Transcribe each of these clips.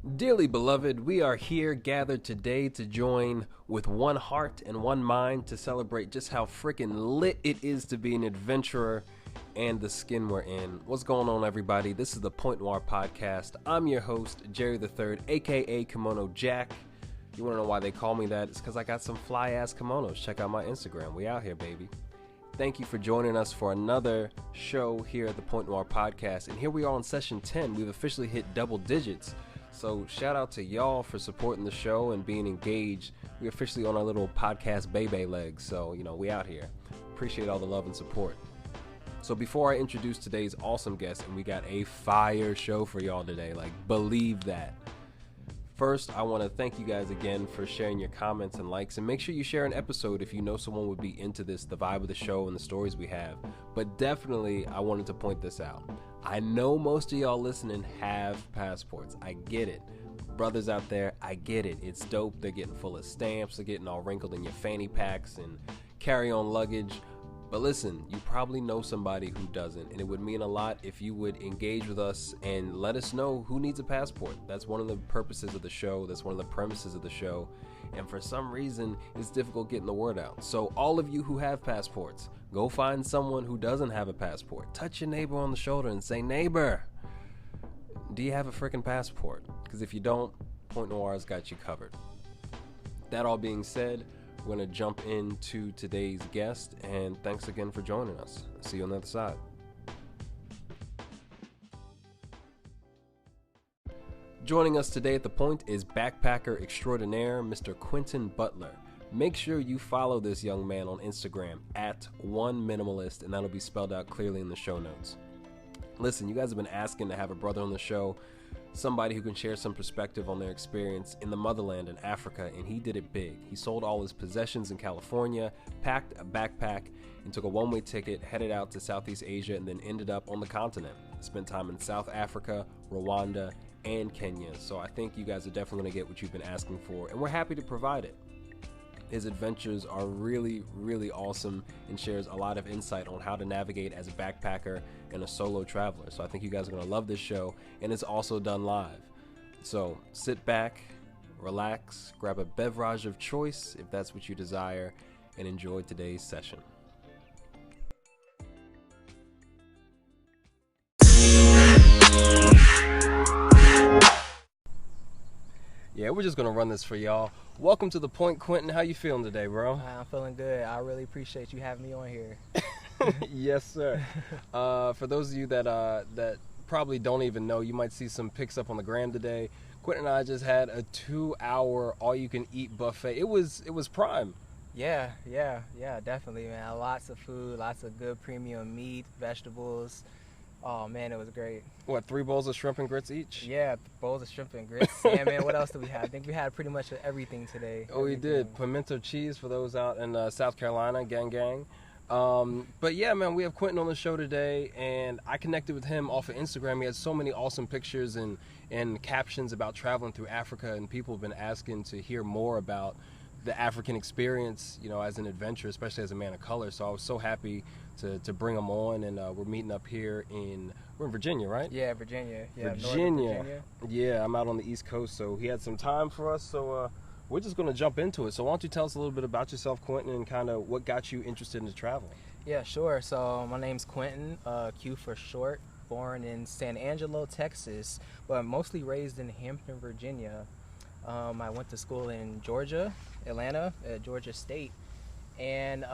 Dearly beloved, we are here gathered today to join with one heart and one mind to celebrate just how freaking lit it is to be an adventurer and the skin we're in. What's going on, everybody? This is the Point Noir podcast. I'm your host, Jerry the Third, aka Kimono Jack. You want to know why they call me that? It's because I got some fly ass kimonos. Check out my Instagram. We out here, baby. Thank you for joining us for another show here at the Point Noir podcast. And here we are on session 10. We've officially hit double digits. So shout out to y'all for supporting the show and being engaged. We're officially on our little podcast baby legs. So, we out here. Appreciate all the love and support. So before I introduce today's awesome guest, and we got a fire show for y'all today, believe that. First, I want to thank you guys again for sharing your comments and likes, and make sure you share an episode if you know someone would be into this, the vibe of the show and the stories we have. But definitely, I wanted to point this out. I know most of y'all listening have passports. I get it. Brothers out there, I get it. It's dope. They're getting full of stamps. They're getting all wrinkled in your fanny packs and carry-on luggage. But listen, you probably know somebody who doesn't, and it would mean a lot if you would engage with us and let us know who needs a passport. That's one of the purposes of the show. That's one of the premises of the show. And for some reason, it's difficult getting the word out. So all of you who have passports, go find someone who doesn't have a passport. Touch your neighbor on the shoulder and say, "Neighbor, do you have a freaking passport?" Because if you don't, Point Noir's got you covered. That all being said, we're going to jump into today's guest, and thanks again for joining us. See you on the other side. Joining us today at the Point is backpacker extraordinaire, Mr. Quentin Butler. Make sure you follow this young man on Instagram at @OneMinimalist, and that'll be spelled out clearly in the show notes. Listen, you guys have been asking to have a brother on the show, somebody who can share some perspective on their experience in the motherland in Africa, and he did it big. He sold all his possessions in California, packed a backpack, and took a one-way ticket, headed out to Southeast Asia, and then ended up on the continent. Spent time in South Africa, Rwanda, and Kenya. So I think you guys are definitely going to get what you've been asking for, and we're happy to provide it. His adventures are really, really awesome and shares a lot of insight on how to navigate as a backpacker and a solo traveler. So I think you guys are going to love this show, and it's also done live. So sit back, relax, grab a beverage of choice if that's what you desire, and enjoy today's session. Yeah, we're just going to run this for y'all. Welcome to the Point, Quentin. How you feeling today, bro? I'm feeling good. I really appreciate you having me on here. Yes, sir. For those of you that probably don't even know, you might see some pics up on the gram today. Quentin and I just had a 2-hour all-you-can-eat buffet. It was prime. Yeah, definitely, man. Lots of food, lots of good premium meat, vegetables. Oh, man, it was great. What, 3 bowls of shrimp and grits each? Yeah, bowls of shrimp and grits. Yeah, man, what else did we have? I think we had pretty much everything today. Oh, we did. Pimento cheese for those out in South Carolina, gang. But yeah, man, we have Quentin on the show today, and I connected with him off of Instagram. He had so many awesome pictures and captions about traveling through Africa, and people have been asking to hear more about the African experience, as an adventurer, especially as a man of color. So I was so happy to bring him on, and we're meeting up here we're in Virginia, right? Yeah, Virginia. Yeah, Virginia. Yeah, I'm out on the East Coast, so he had some time for us, so we're just going to jump into it. So why don't you tell us a little bit about yourself, Quentin, and kind of what got you interested into traveling? Yeah, sure. So my name's Quentin, Q for short, born in San Angelo, Texas, but mostly raised in Hampton, Virginia. I went to school in Georgia, Atlanta, at Georgia State, and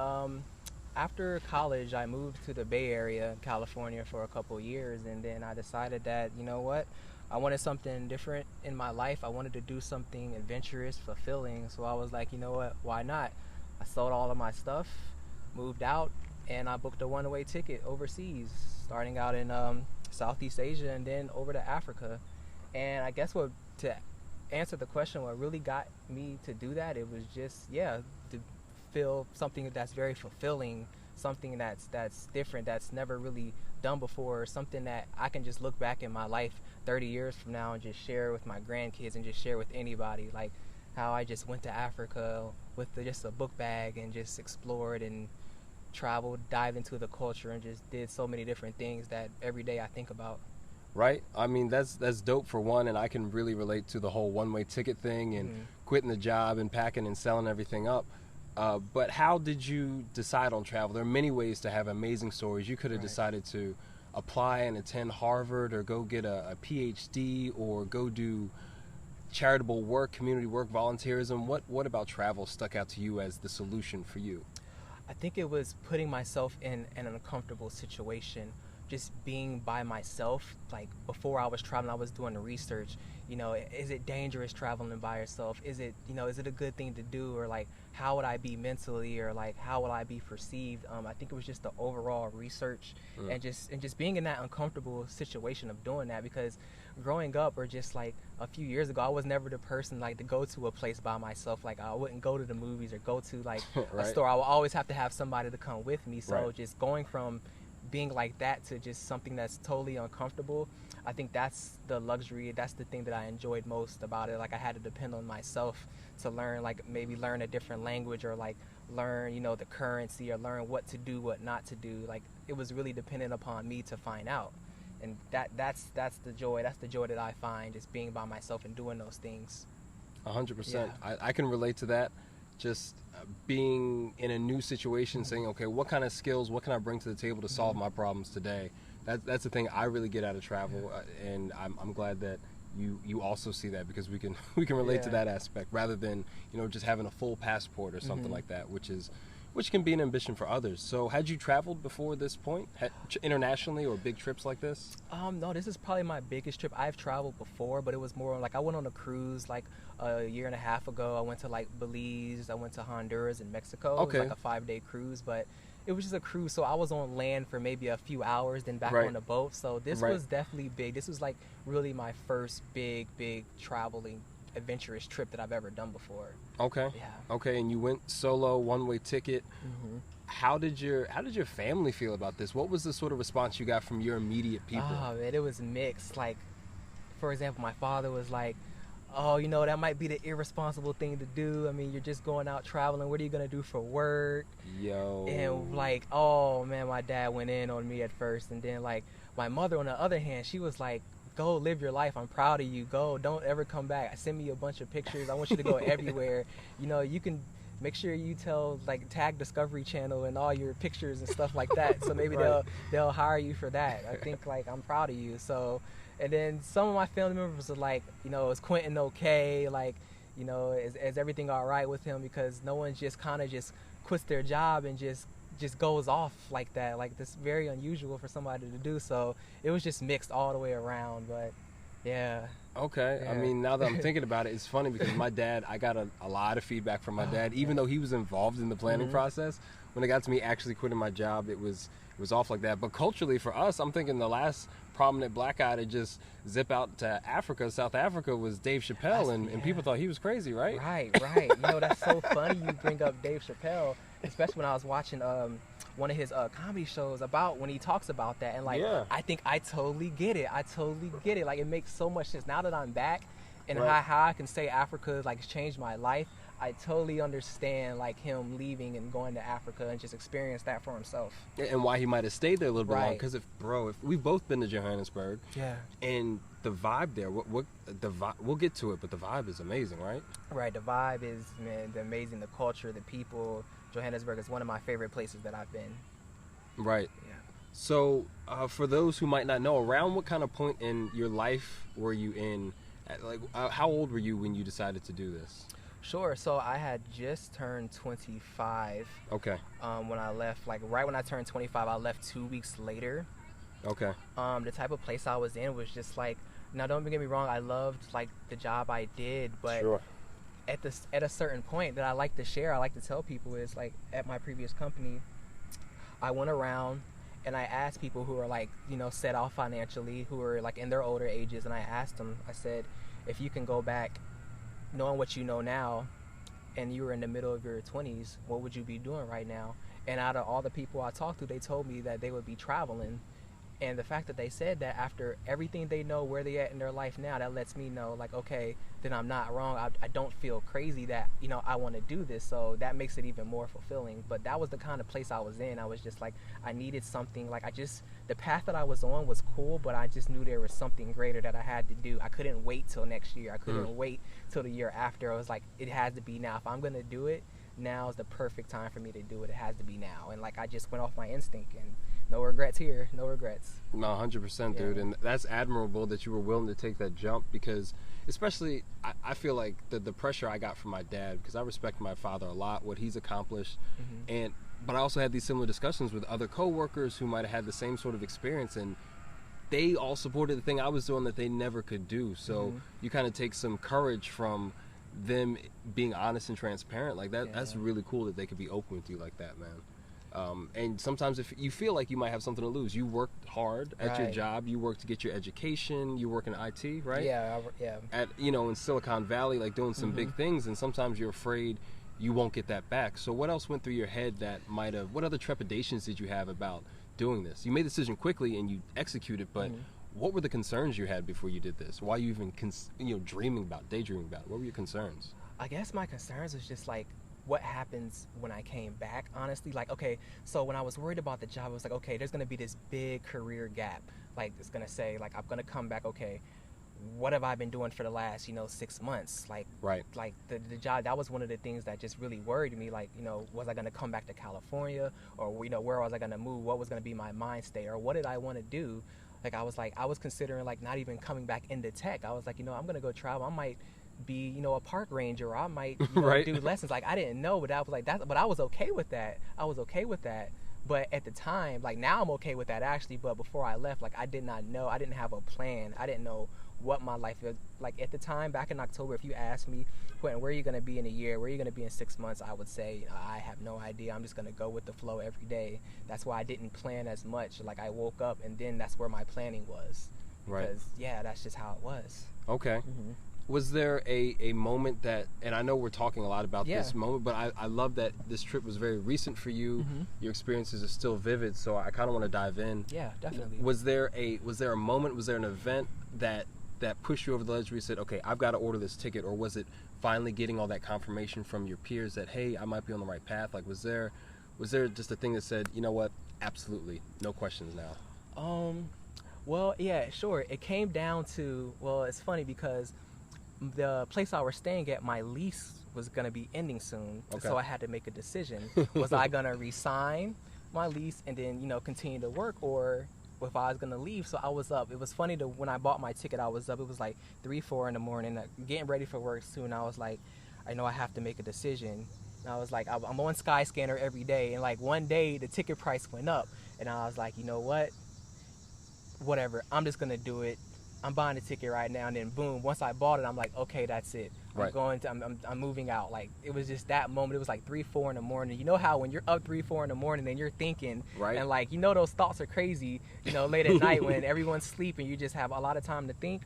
after college, I moved to the Bay Area, California, for a couple years, and then I decided that, I wanted something different in my life. I wanted to do something adventurous, fulfilling, so I was like, why not? I sold all of my stuff, moved out, and I booked a one-way ticket overseas, starting out in Southeast Asia and then over to Africa. And I guess to answer the question, what really got me to do that, it was just, to feel something that's very fulfilling, something that's different, that's never really done before, something that I can just look back in my life 30 years from now and just share with my grandkids and just share with anybody, like how I just went to Africa with just a book bag and just explored and traveled, dived into the culture, and just did so many different things that every day I think about. right? I mean, that's dope for one, and I can really relate to the whole one-way ticket thing and quitting the job and packing and selling everything up. But how did you decide on travel? There are many ways to have amazing stories. You could have decided to apply and attend Harvard, or go get a PhD, or go do charitable work, community work, volunteerism. What about travel stuck out to you as the solution for you? I think it was putting myself in an uncomfortable situation, just being by myself. Like before I was traveling, I was doing the research. You know, is it dangerous traveling by yourself? Is it, you know, is it a good thing to do? Or like, how would I be mentally, or like, how would I be perceived? I think it was just the overall research and just being in that uncomfortable situation of doing that, because growing up, or just like a few years ago, I was never the person like to go to a place by myself. Like I wouldn't go to the movies or go to like a store. I would always have to have somebody to come with me. So just going from being like that to just something that's totally uncomfortable, I think that's the luxury, that's the thing that I enjoyed most about it. Like I had to depend on myself to learn, like maybe learn a different language, or like learn, you know, the currency, or learn what to do, what not to do. Like it was really dependent upon me to find out. And that's the joy that I find, just being by myself and doing those things. 100%. I can relate to that. Just being in a new situation, saying, okay, what kind of skills, what can I bring to the table to solve my problems today? That's the thing I really get out of travel, and I'm glad that you also see that, because we can relate to that aspect, rather than, you know, just having a full passport or something like that, which can be an ambition for others. So had you traveled before this point, internationally, or big trips like this? No, this is probably my biggest trip. I've traveled before, but it was more like I went on a cruise like a year and a half ago. I went to like Belize, I went to Honduras and Mexico. Okay. It was like a 5-day cruise, but it was just a cruise, so I was on land for maybe a few hours, then back on the boat. So this was definitely big. This was like really my first big traveling adventurous trip that I've ever done before. Okay. Yeah. Okay, and you went solo, one-way ticket. How did your family feel about this? What was the sort of response you got from your immediate people? Oh man, it was mixed. Like, for example, my father was like, oh, you know, that might be the irresponsible thing to do. I mean, you're just going out traveling. What are you going to do for work? Yo. And like, oh man, my dad went in on me at first. And then like my mother, on the other hand, she was like, go live your life. I'm proud of you. Go. Don't ever come back. Send me a bunch of pictures. I want you to go everywhere. You know, you can make sure you tag Discovery Channel and all your pictures and stuff like that. So maybe they'll hire you for that. I think like, I'm proud of you. So, and then some of my family members are like, you know, is Quentin okay? Like, you know, is everything all right with him? Because no one just kind of just quits their job and just goes off like that. Like, that's very unusual for somebody to do. So it was just mixed all the way around. But yeah. Okay. Yeah. I mean, now that I'm thinking about it, it's funny because my dad, I got a lot of feedback from my dad, even though he was involved in the planning process. When it got to me actually quitting my job, it was off like that. But culturally, for us, I'm thinking the last prominent black guy to just zip out to Africa, South Africa, was Dave Chappelle, and people thought he was crazy, right? Right. You know, that's so funny you bring up Dave Chappelle, especially when I was watching one of his comedy shows about when he talks about that, and like, I think I totally get it. Like, it makes so much sense now that I'm back, and how I can say Africa like changed my life. I totally understand like him leaving and going to Africa and just experience that for himself. And why he might have stayed there a little bit longer. Because if we've both been to Johannesburg, and the vibe there, we'll get to it, but the vibe is amazing, right? Right, the vibe is, man, amazing. The culture, the people. Johannesburg is one of my favorite places that I've been. Right. Yeah. So, for those who might not know, around what kind of point in your life were you in? Like, how old were you when you decided to do this? Sure. So I had just turned 25. Okay. When I left, like right when I turned 25, I left 2 weeks later. Okay. The type of place I was in was just like, now don't get me wrong, I loved like the job I did, but at a certain point that I like to share, I like to tell people is like at my previous company, I went around and I asked people who are like, you know, set off financially, who are like in their older ages, and I asked them, I said, if you can go back knowing what you know now and you were in the middle of your 20s, what would you be doing right now? And out of all the people I talked to, they told me that they would be traveling. And the fact that they said that after everything they know where they at in their life now, that lets me know, like, okay, then I'm not wrong. I don't feel crazy that, you know, I want to do this. So that makes it even more fulfilling. But that was the kind of place I was in. I was just like, I needed something. Like, the path that I was on was cool, but I just knew there was something greater that I had to do. I couldn't wait till next year. I couldn't wait till the year after. I was like, it has to be now. If I'm going to do it, now is the perfect time for me to do it. It has to be now. And like, I just went off my instinct, and no regrets here. No regrets. No, 100%, dude. And that's admirable that you were willing to take that jump, because especially I feel like the pressure I got from my dad, because I respect my father a lot, what he's accomplished. But I also had these similar discussions with other coworkers who might have had the same sort of experience, and they all supported the thing I was doing that they never could do. So you kind of take some courage from them being honest and transparent like that. That's really cool that they could be open with you like that, man. And sometimes if you feel like you might have something to lose, you worked hard at your job, you worked to get your education, you work in IT, right? Yeah. At, you know, in Silicon Valley, like doing some big things, and sometimes you're afraid you won't get that back. So what else went through your head that might have, what other trepidations did you have about doing this? You made the decision quickly and you executed, but what were the concerns you had before you did this? Why you even daydreaming about it? What were your concerns? I guess my concerns was just like, what happens when I came back, honestly. Like, okay, so when I was worried about the job, I was like, okay, there's going to be this big career gap. Like, it's going to say, like, I'm going to come back, okay, what have I been doing for the last, 6 months? Like, like the job, that was one of the things that just really worried me. Like, was I going to come back to California, or, where was I going to move? What was going to be my mind state, or what did I want to do? Like, I was considering, like, not even coming back into tech. I was like, I'm going to go travel. I might be, a park ranger, or I might do lessons. Like, I didn't know, but I was like, but I was okay with that. But at the time, like, now I'm okay with that actually, but before I left, like, I did not know. I didn't have a plan. I didn't know what my life is. Like, at the time, back in October, if you asked me, Quentin, where are you going to be in a year? Where are you going to be in 6 months? I would say, I have no idea. I'm just going to go with the flow every day. That's why I didn't plan as much. Like, I woke up, and then that's where my planning was. Because, that's just how it was. Okay. Was there a moment that, and I know we're talking a lot about this moment, but I love that this trip was very recent for you. Your experiences are still vivid, so I kind of want to dive in. Yeah, definitely. Was there a moment, was there an event that pushed you over the ledge where you said, okay, I've got to order this ticket? Or was it finally getting all that confirmation from your peers that, hey, I might be on the right path? Like, was there just a thing that said, you know what, absolutely, no questions now? Well, yeah, sure. It came down to, well, it's funny because the place I was staying at, my lease was going to be ending soon. Okay. So I had to make a decision. Was I going to resign my lease and then, continue to work, or if I was going to leave? So I was up. It was funny when I bought my ticket, I was up. It was like 3, 4 in the morning, getting ready for work soon. I was like, I know I have to make a decision. And I was like, I'm on Skyscanner every day. And like one day the ticket price went up. And I was like, you know what? Whatever. I'm just going to do it. I'm buying a ticket right now. And then boom, once I bought it, I'm like, okay, that's it. I'm moving out. Like, it was just that moment. It was like 3, 4 in the morning. You know how when you're up 3, 4 in the morning, then you're thinking, and like, those thoughts are crazy, late at night when everyone's sleeping, you just have a lot of time to think.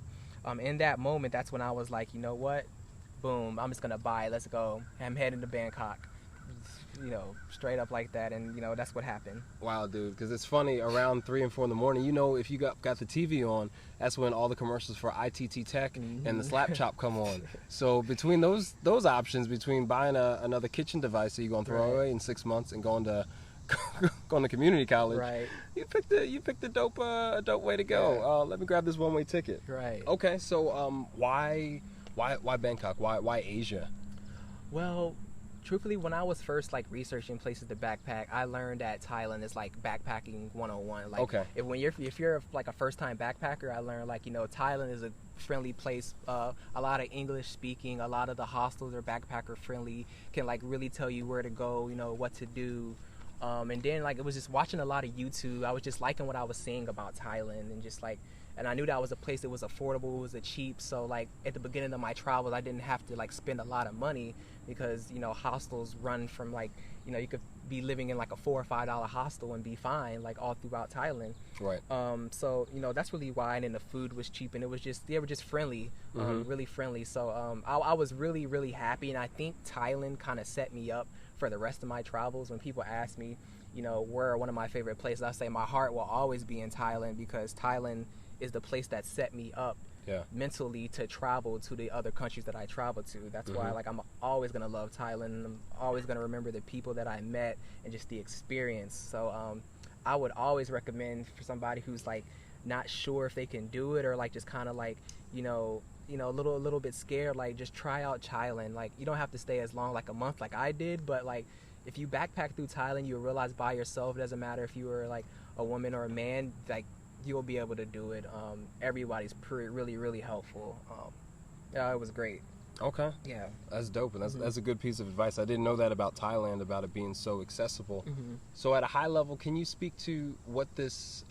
In that moment, that's when I was like, you know what? Boom, I'm just going to buy it. Let's go. I'm heading to Bangkok. Straight up like that, and that's what happened. Wow, dude, because it's funny, around 3 and 4 in the morning, if you got the TV on, that's when all the commercials for ITT Tech and the Slap Chop come on. So between those options, between buying another kitchen device that you're gonna throw away in 6 months and going to community college, you picked a dope way to go. Let me grab this one-way ticket. Okay, so why Bangkok? Why Asia? Well, truthfully, when I was first researching places to backpack, I learned that Thailand is like backpacking 101. Like, if you're like a first time backpacker, I learned Thailand is a friendly place. A lot of English speaking. A lot of the hostels are backpacker friendly. Can really tell you where to go. What to do. And then it was just watching a lot of YouTube. I was just liking what I was seeing about Thailand, and I knew that was a place that was affordable, it was cheap. So at the beginning of my travels, I didn't have to spend a lot of money, because hostels run from you could be living in a $4 or $5 hostel and be fine all throughout Thailand. So that's really why. And then the food was cheap, and they were just friendly, really friendly. So I was really, really happy, and I think Thailand kind of set me up for the rest of my travels. When people ask me, were one of my favorite places. I say my heart will always be in Thailand because Thailand is the place that set me up mentally to travel to the other countries that I travel to. That's why like I'm always gonna love Thailand. I'm always gonna remember the people that I met and just the experience. So I would always recommend for somebody who's like not sure if they can do it or like just kind of like a little bit scared, like just try out Thailand. Like you don't have to stay as long, like a month like I did, but like if you backpack through Thailand, you'll realize by yourself, it doesn't matter if you were like a woman or a man, like you'll be able to do it. Everybody's really helpful. Yeah, it was great. Okay. Yeah. That's dope, and that's a good piece of advice. I didn't know that about Thailand, about it being so accessible. So at a high level, can you speak to what this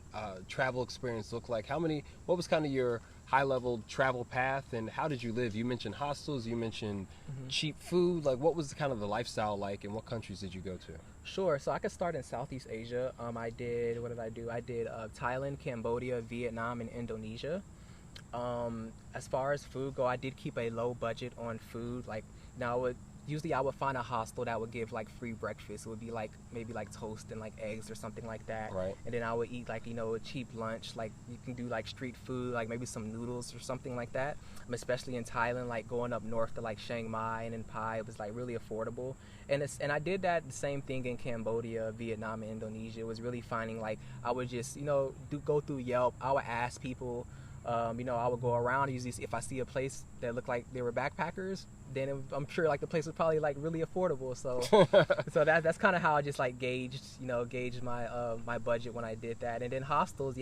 travel experience looked like? What was kind of your high-level travel path, and how did you live? You mentioned hostels, you mentioned cheap food. Like, what was kind of the lifestyle like, and what countries did you go to? Sure. So I could start in Southeast Asia. What did I do? I did Thailand, Cambodia, Vietnam, and Indonesia. As far as food go, I did keep a low budget on food. Like now, usually I would find a hostel that would give like free breakfast. It would be like maybe like toast and like eggs or something like that. Right. And then I would eat like a cheap lunch. Like you can do like street food, like maybe some noodles or something like that. Especially in Thailand, like going up north to like Chiang Mai and in Pai, it was like really affordable. And I did that the same thing in Cambodia, Vietnam, and Indonesia. It was really finding like I would just go through Yelp. I would ask people. I would go around. Usually, if I see a place that looked like they were backpackers, then I'm sure like the place was probably like really affordable. So, so that's kind of how I just like gauged my budget when I did that. And then hostels,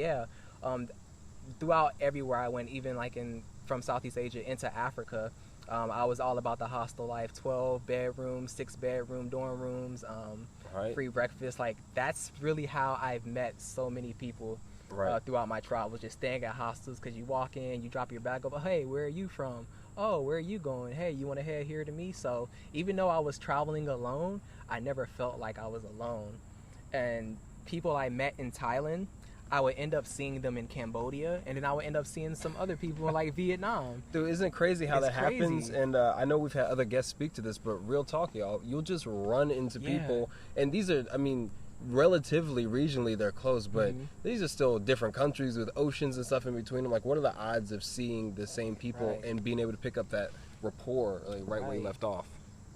throughout everywhere I went, even like from Southeast Asia into Africa, I was all about the hostel life. 12 bedrooms, 6 bedroom dorm rooms, free breakfast. Like that's really how I've met so many people. Throughout my travels, just staying at hostels, because you walk in, you drop your bag over, hey, where are you from? Oh, where are you going? Hey, you want to head here to me? So even though I was traveling alone, I never felt like I was alone. And people I met in Thailand, I would end up seeing them in Cambodia, and then I would end up seeing some other people in like Vietnam. Dude, isn't it crazy how that happens? And I know we've had other guests speak to this, but real talk, y'all, you'll just run into people, and these are, relatively regionally they're close, but these are still different countries with oceans and stuff in between them. Like, what are the odds of seeing the same people and being able to pick up that rapport like where you left off?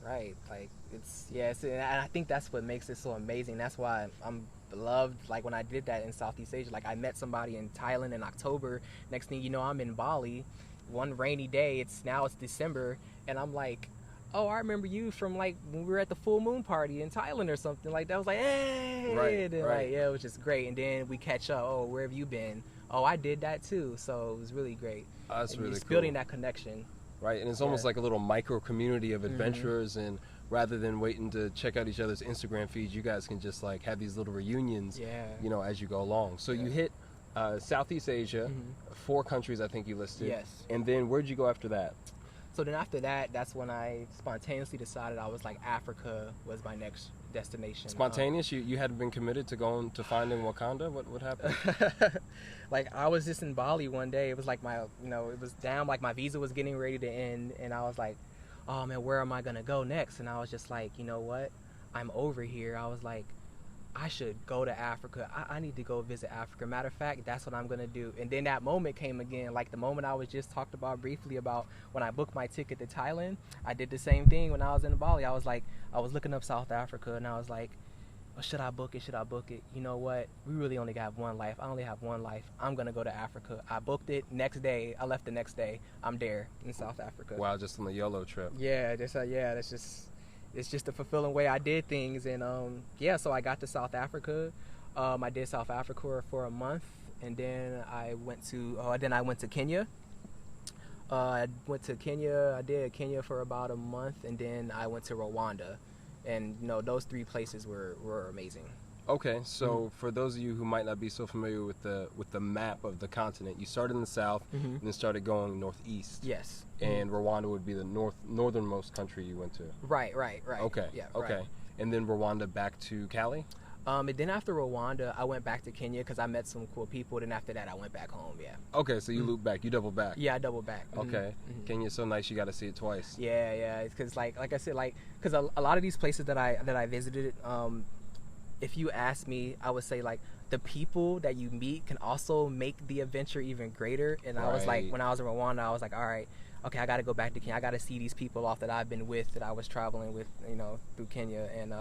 Right. Like and I think that's what makes it so amazing. That's why I'm beloved. Like when I did that in Southeast Asia, like I met somebody in Thailand in October. Next thing you know, I'm in Bali. One rainy day. It's December, and I'm like, oh, I remember you from like when we were at the full moon party in Thailand or something like that. I was like, hey, like, yeah, it was just great. And then we catch up. Oh, where have you been? Oh, I did that too. So it was really great. That's really cool. Building that connection. Right, and it's almost like a little micro community of adventurers, and rather than waiting to check out each other's Instagram feeds, you guys can just like have these little reunions, as you go along. So you hit Southeast Asia, 4 countries I think you listed. Yes. And then where'd you go after that? So then after that, that's when I spontaneously decided I was like Africa was my next destination. Spontaneous? You hadn't been committed to going to finding Wakanda? What happened? Like I was just in Bali one day. It was like it was down, like my visa was getting ready to end, and I was like, oh man, where am I gonna go next? And I was just like, you know what? I'm over here. I was like, I should go to Africa. I need to go visit Africa. Matter of fact, that's what I'm going to do. And then that moment came again, like the moment I was just talked about briefly about when I booked my ticket to Thailand. I did the same thing when I was in Bali. I was looking up South Africa, and I was like, oh, should I book it? Should I book it? You know what? We really only got one life. I only have one life. I'm going to go to Africa. I booked it next day. I left the next day. I'm there in South Africa. Wow, just on the YOLO trip. Yeah, that's just... It's just a fulfilling way I did things, and so I got to South Africa. I did South Africa for a month, and then I went to Kenya. I went to Kenya. I did Kenya for about a month, and then I went to Rwanda, and those 3 places were amazing. Okay, so for those of you who might not be so familiar with the map of the continent, you started in the south and then started going northeast. Yes. And Rwanda would be the northernmost country you went to. Right. Okay. Yeah. Okay. Right. And then Rwanda back to Cali? And then after Rwanda, I went back to Kenya because I met some cool people. Then after that, I went back home. Yeah. Okay, so you looped back. You doubled back. Yeah, I doubled back. Okay. Kenya's so nice. You got to see it twice. Yeah. Because like I said, because a lot of these places that I visited, if you ask me, I would say like the people that you meet can also make the adventure even greater. And I was like, when I was in Rwanda, I was like, all right, okay, I got to go back to Kenya. I got to see these people off that I've been with, that I was traveling with, through Kenya. And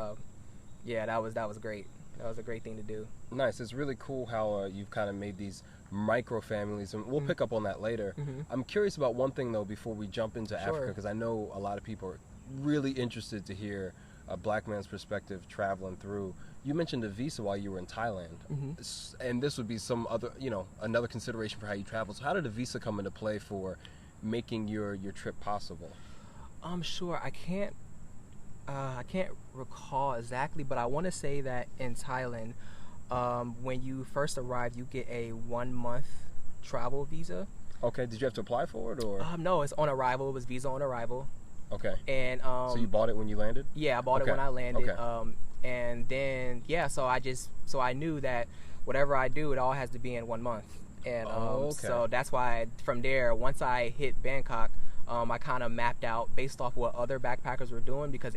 yeah, that was great. That was a great thing to do. Nice. It's really cool how you've kind of made these micro families, and we'll pick up on that later. I'm curious about one thing though before we jump into Africa, because I know a lot of people are really interested to hear a black man's perspective traveling through. You mentioned a visa while you were in Thailand, and this would be some other, another consideration for how you travel. So how did a visa come into play for making your trip possible? Sure. I can't recall exactly, but I want to say that in Thailand, when you first arrive, you get a 1-month travel visa. Okay. Did you have to apply for it, or? No, it's on arrival. It was visa on arrival. Okay. And so you bought it when you landed? Yeah, I bought it when I landed. Okay. And then so I knew that whatever I do, it all has to be in 1 month. And so that's why from there, once I hit Bangkok, I kind of mapped out based off what other backpackers were doing, because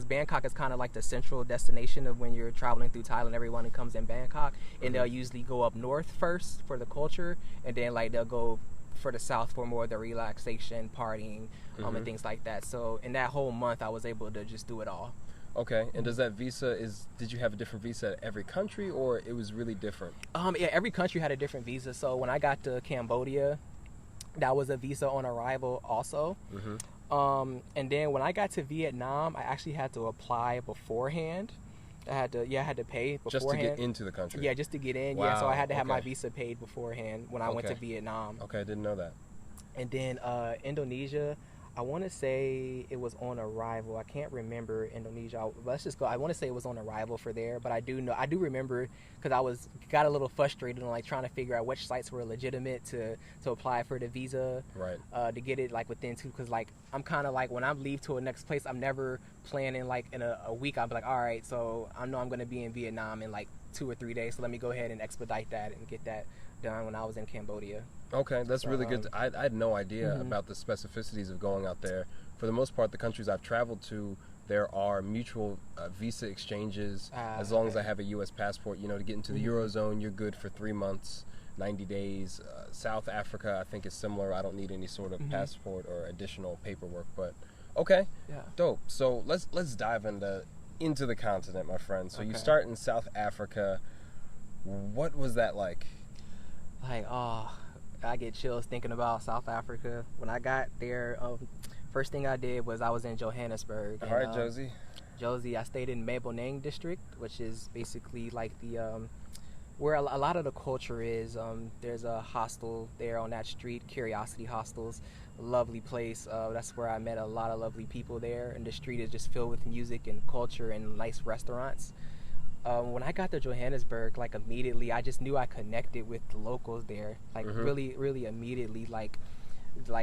Bangkok is kind of like the central destination of when you're traveling through Thailand. Everyone comes in Bangkok, and they'll usually go up north first for the culture, and then like they'll go for the south for more of the relaxation, partying, and things like that. So in that whole month, I was able to just do it all. Okay, and does that visa did you have a different visa at every country, or it was really different? Yeah, every country had a different visa. So when I got to Cambodia, that was a visa on arrival also. And then when I got to Vietnam, I actually had to apply beforehand. I had to pay beforehand. Just to get into the country? Yeah, just to get in. Wow. Yeah, so I had to have my visa paid beforehand when I went to Vietnam. Okay, I didn't know that. And then Indonesia, I want to say it was on arrival. I can't remember Indonesia. Let's just go. I want to say it was on arrival for there, but I do remember, because I got a little frustrated on like trying to figure out which sites were legitimate to apply for the visa. Right. To get it like within because like I'm kind of like when I leave to a next place, I'm never planning like in a week. I'll be like, all right, so I know I'm going to be in Vietnam in like 2 or 3 days, so let me go ahead and expedite that and get that done when I was in Cambodia. Okay, that's really good. I had no idea about the specificities of going out there. For the most part, the countries I've traveled to, there are mutual visa exchanges. As long as I have a U.S. passport, to get into the Eurozone, you're good for 3 months, 90 days. South Africa, I think, is similar. I don't need any sort of passport or additional paperwork. But okay, dope. So let's dive into the continent, my friend. So you start in South Africa. What was that like? I get chills thinking about South Africa. When I got there, first thing I did was I was in Johannesburg. All right, Josie. Josie, I stayed in Maboneng district, which is basically like the where a lot of the culture is. There's a hostel there on that street, Curiosity Hostels. Lovely place. That's where I met a lot of lovely people there, and the street is just filled with music and culture and nice restaurants. When I got to Johannesburg, like immediately, I just knew I connected with the locals there. Like really, really immediately. Like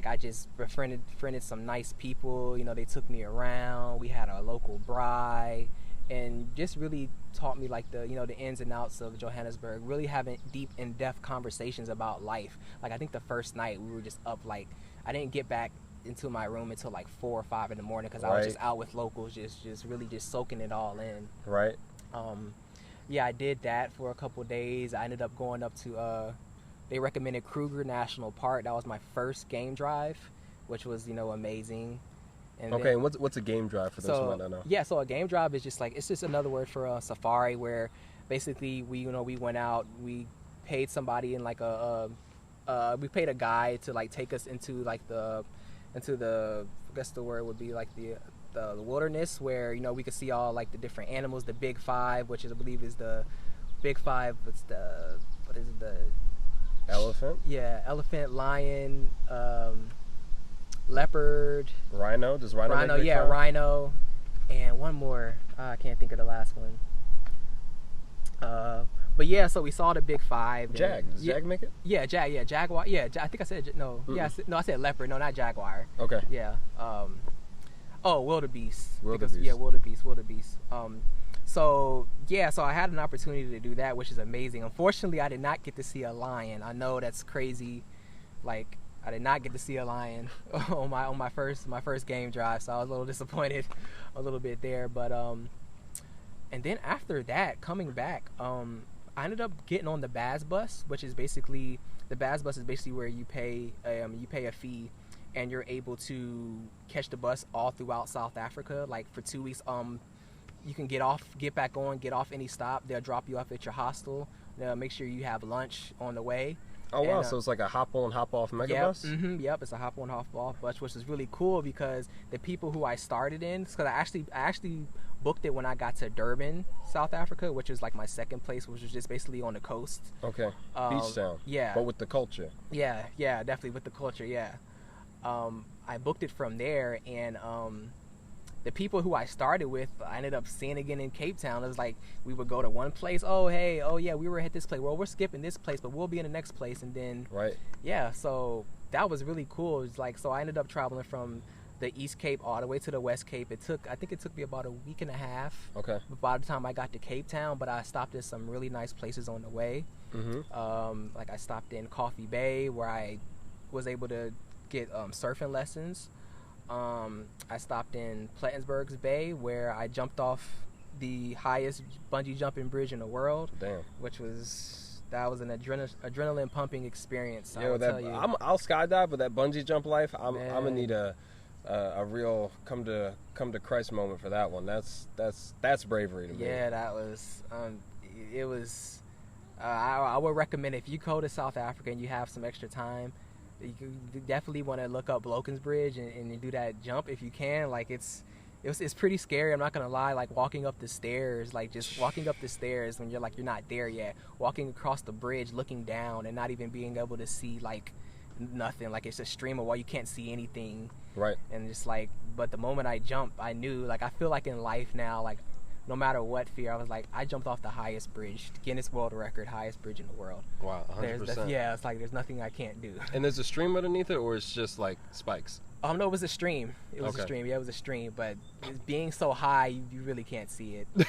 I just befriended some nice people. They took me around. We had a local braai, and just really taught me like the ins and outs of Johannesburg. Really having deep, in-depth conversations about life. Like I think the first night we were just up. Like I didn't get back into my room until like 4 or 5 in the morning because I was just out with locals, just really just soaking it all in. Right. I did that for a couple days. I ended up going up to they recommended Kruger National Park. That was my first game drive, which was amazing. And okay, and what's a game drive for those who might not know? Yeah, so a game drive is just like, it's just another word for a safari, where basically we went out, we paid somebody in like we paid a guide to like take us into like the I guess the word would be like the wilderness, where we could see all like the different animals, the big five, which I believe is the big five. What's the elephant? Yeah, elephant, lion, leopard, rhino. Does rhino? Rhino, yeah, five? Rhino, and one more. I can't think of the last one. But yeah, so we saw the big five. Jag. Does Jag make it? Yeah, Jag. Yeah, jaguar. Yeah, I think I said no. Mm-mm. Yeah, I said leopard. No, not jaguar. Okay. Yeah. Wildebeest. Wildebeest. Wildebeest. So I had an opportunity to do that, which is amazing. Unfortunately, I did not get to see a lion. I know that's crazy. Like, I did not get to see a lion on my first game drive, so I was a little disappointed a little bit there. But And then after that, coming back, I ended up getting on the Baz bus, which is basically the Baz bus is basically where you pay a fee, and you're able to catch the bus all throughout South Africa, like for 2 weeks. You can get back on, get off any stop. They'll drop you off at your hostel. They'll make sure you have lunch on the way. Oh wow! So it's like a hop on, hop off mega bus. Yep. It's a hop on, hop off bus, which is really cool because the people who I started in, because I actually booked it when I got to Durban, South Africa, which is like my second place, which was just basically on the coast. Okay. Beach town. Yeah. But with the culture. Yeah, definitely with the culture. Yeah. I booked it from there, and the people who I started with, I ended up seeing again in Cape Town. It was like we would go to one place. Oh, hey, oh yeah, we were at this place. Well, we're skipping this place, but we'll be in the next place, and then right. Yeah, so that was really cool. It's like, so I ended up traveling from the East Cape all the way to the West Cape. I think it took me about a week and a half. Okay. By the time I got to Cape Town, but I stopped at some really nice places on the way. Like I stopped in Coffee Bay, where I was able to get surfing lessons. I stopped in Plettenberg's Bay, where I jumped off the highest bungee jumping bridge in the world. Damn. That was an adrenaline pumping experience. Yo, I'll skydive, but that bungee jump life, I'm gonna need a real come to Christ moment for that one. That's bravery to me. Yeah, that was. It was. I would recommend, if you go to South Africa and you have some extra time, you definitely want to look up Bloken's Bridge and do that jump if you can. Like it's pretty scary. I'm not gonna lie. Like walking up the stairs, like just walking up the stairs when you're not there yet. Walking across the bridge, looking down, and not even being able to see like nothing. Like it's a stream of water. You can't see anything. Right. And just like, but the moment I jumped, I knew. Like I feel like in life now, like no matter what fear, I was like, I jumped off the highest bridge, Guinness World Record, highest bridge in the world. Wow, 100%. Yeah, it's like there's nothing I can't do. And there's a stream underneath it, or it's just like spikes? No, it was a stream. It was a stream. Yeah, it was a stream. But being so high, you really can't see it. You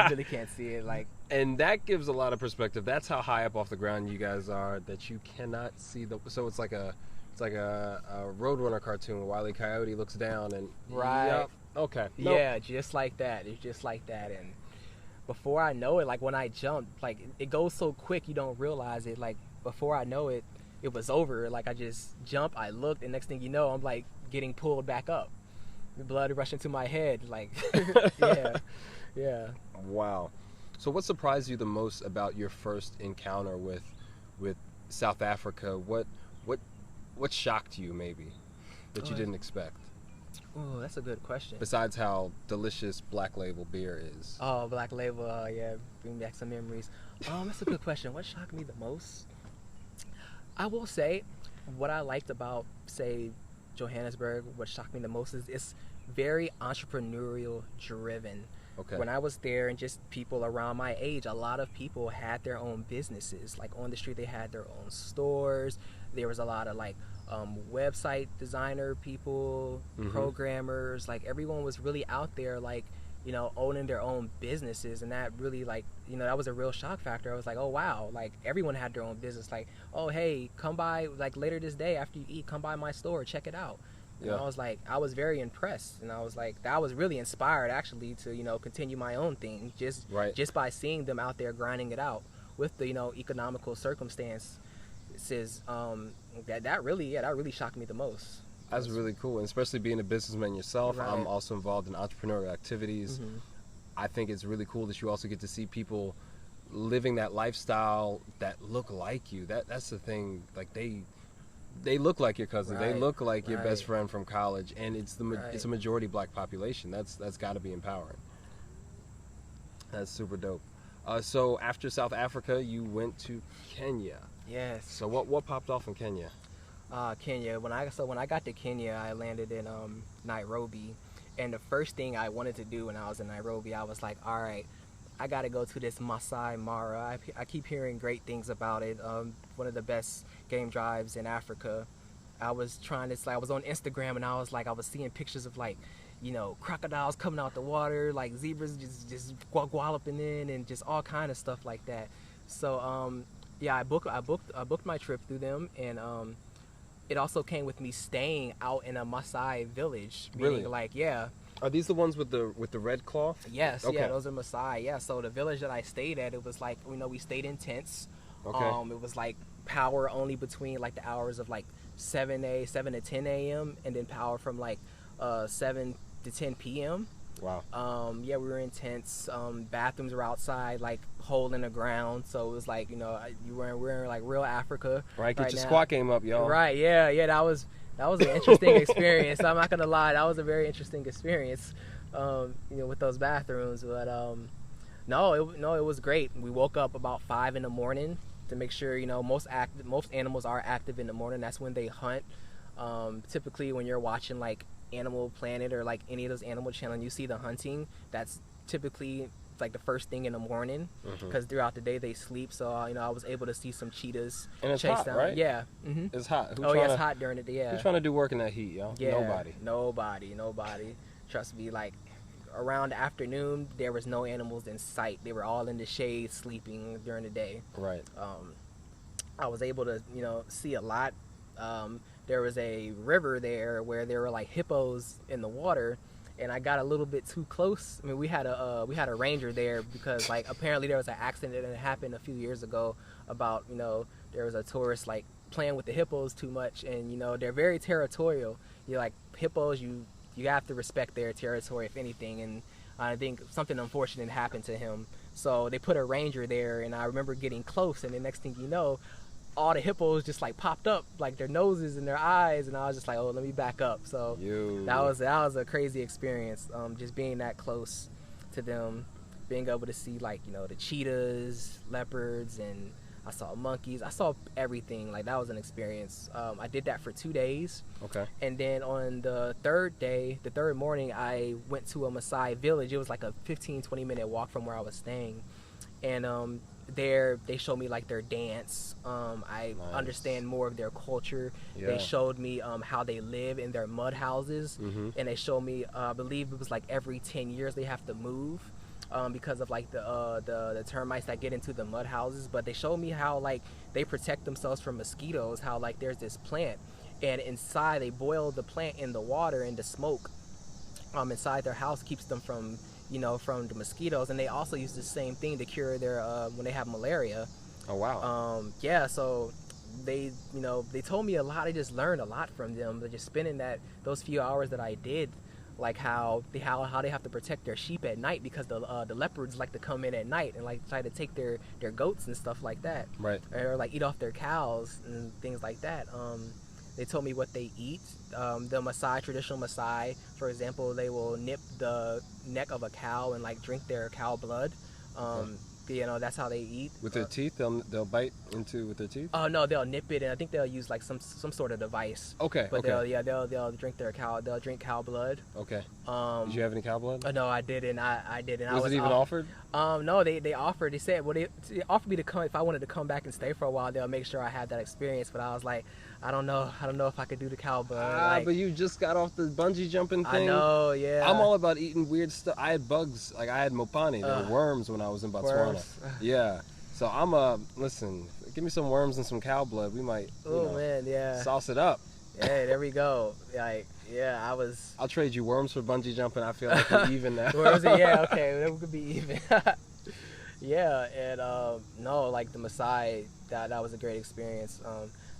really can't see it. Like, and that gives a lot of perspective. That's how high up off the ground you guys are that you cannot see so it's like a Roadrunner cartoon where Wile E. Coyote looks down and right. Yep. Okay. Nope. Yeah, just like that. It's just like that. And before I know it, like when I jumped, like it goes so quick you don't realize it. Like before I know it, it was over. Like I just jumped, I looked, and next thing you know, I'm like getting pulled back up. The blood rushing to my head. Like, yeah. Wow. So what surprised you the most about your first encounter with South Africa? What shocked you maybe that you didn't expect? Oh, that's a good question. Besides how delicious Black Label beer is. Oh, Black Label, yeah, bring back some memories. That's a good question. What shocked me the most? I will say, what I liked about, say, Johannesburg, what shocked me the most is it's very entrepreneurial driven. Okay. When I was there, and just people around my age, a lot of people had their own businesses. Like on the street, they had their own stores. There was a lot of like website designer people, programmers. Like everyone was really out there, like, you know, owning their own businesses, and that really, like, you know, that was a real shock factor. I was like, oh wow, like everyone had their own business. Like, oh hey, come by like later this day after you eat, come by my store, check it out. And I was like, I was very impressed, and I was like, that was really inspired actually to, you know, continue my own thing just by seeing them out there grinding it out with the, you know, economical circumstances. That really shocked me the most. That's really cool, and especially being a businessman yourself. Right. I'm also involved in entrepreneurial activities. I think it's really cool that you also get to see people living that lifestyle that look like you. That's the thing. Like they look like your cousin. They look like your best friend from college, and it's a majority Black population. That's got to be empowering. That's super dope. So after South Africa, you went to Kenya. Yes. So what popped off in Kenya? Kenya. When I got to Kenya, I landed in Nairobi, and the first thing I wanted to do when I was in Nairobi, I was like, all right, I got to go to this Maasai Mara. I keep hearing great things about it. One of the best game drives in Africa. I was on Instagram, and I was seeing pictures of, like, you know, crocodiles coming out the water, like zebras just walloping in, and just all kind of stuff like that. So I booked my trip through them, and it also came with me staying out in a Maasai village. Meaning, really? like, yeah. Are these the ones with the red cloth? Yes, Okay. yeah, those are Maasai. Yeah, so the village that I stayed at, it was like, we stayed in tents. Okay. It was like power only between like the hours of like 7 to 10 a.m. and then power from like 7 to 10 p.m. Wow. Yeah, we were in tents. Bathrooms were outside, like hole in the ground. So it was like, we're in like real Africa. Right. Get right your now. squat game up, y'all. Right. Yeah. Yeah. That was an interesting experience. I'm not gonna lie. That was a very interesting experience. With those bathrooms. But no, it was great. We woke up about 5 in the morning to make sure, most animals are active in the morning. That's when they hunt. Typically, when you're watching like Animal Planet or like any of those animal channels, you see the hunting. That's typically like the first thing in the morning, because throughout the day they sleep. So I was able to see some cheetahs. And it's chase hot, down. right? Yeah. It's hot. It's hot during the day. Yeah. Who's trying to do work in that heat, y'all? Yeah. Nobody. Trust me. Like around the afternoon, there was no animals in sight. They were all in the shade, sleeping during the day. Right. I was able to see a lot. There was a river there where there were like hippos in the water, and I got a little bit too close. I mean, we had a ranger there because like apparently there was an accident that happened a few years ago about there was a tourist like playing with the hippos too much, and they're very territorial. Like hippos, you have to respect their territory if anything, and I think something unfortunate happened to him. So they put a ranger there, and I remember getting close, and the next thing you know, all the hippos just like popped up, like their noses and their eyes, and I was just like, oh, let me back up. So that was a crazy experience, just being that close to them, being able to see like the cheetahs, leopards, and I saw monkeys. I saw everything. Like that was an experience. I did that for 2 days. Okay. And then on the third day, the third morning, I went to a Maasai village. It was like a 15-20 minute walk from where I was staying, and there they showed me like their dance. I understand more of their culture. Yeah. They showed me how they live in their mud houses, and they showed me I believe it was like every 10 years they have to move because of like the termites that get into the mud houses. But they showed me how like they protect themselves from mosquitoes, how like there's this plant, and inside they boil the plant in the water, and the smoke inside their house keeps them from from the mosquitoes. And they also use the same thing to cure their when they have malaria. Oh wow. Yeah, so they they told me a lot. I just learned a lot from them, but just spending those few hours that I did, like how they have to protect their sheep at night, because the leopards like to come in at night and like try to take their goats and stuff like that, Right. or like eat off their cows and things like that. They told me what they eat. The Maasai, traditional Maasai, for example, they will nip the neck of a cow and like drink their cow blood. That's how they eat. With their teeth, they'll bite into with their teeth. Oh no, they'll nip it, and I think they'll use like some sort of device. Okay. But okay. they'll drink they'll drink cow blood. Okay. Did you have any cow blood? No, I didn't. I didn't. Was it even offered? No, they offered. They said, they offered me to come if I wanted to come back and stay for a while. They'll make sure I had that experience. But I was like, I don't know if I could do the cow blood. But you just got off the bungee jumping thing. I know, yeah. I'm all about eating weird stuff. I had bugs, like I had mopani. There were worms when I was in Botswana. Worms. Yeah. So I'm listen, give me some worms and some cow blood. We might man, yeah. sauce it up. Yeah, there we go. Like, yeah, I'll trade you worms for bungee jumping. I feel like we're even now. Yeah, okay, we could be even. Yeah, and no, like the Maasai, that was a great experience.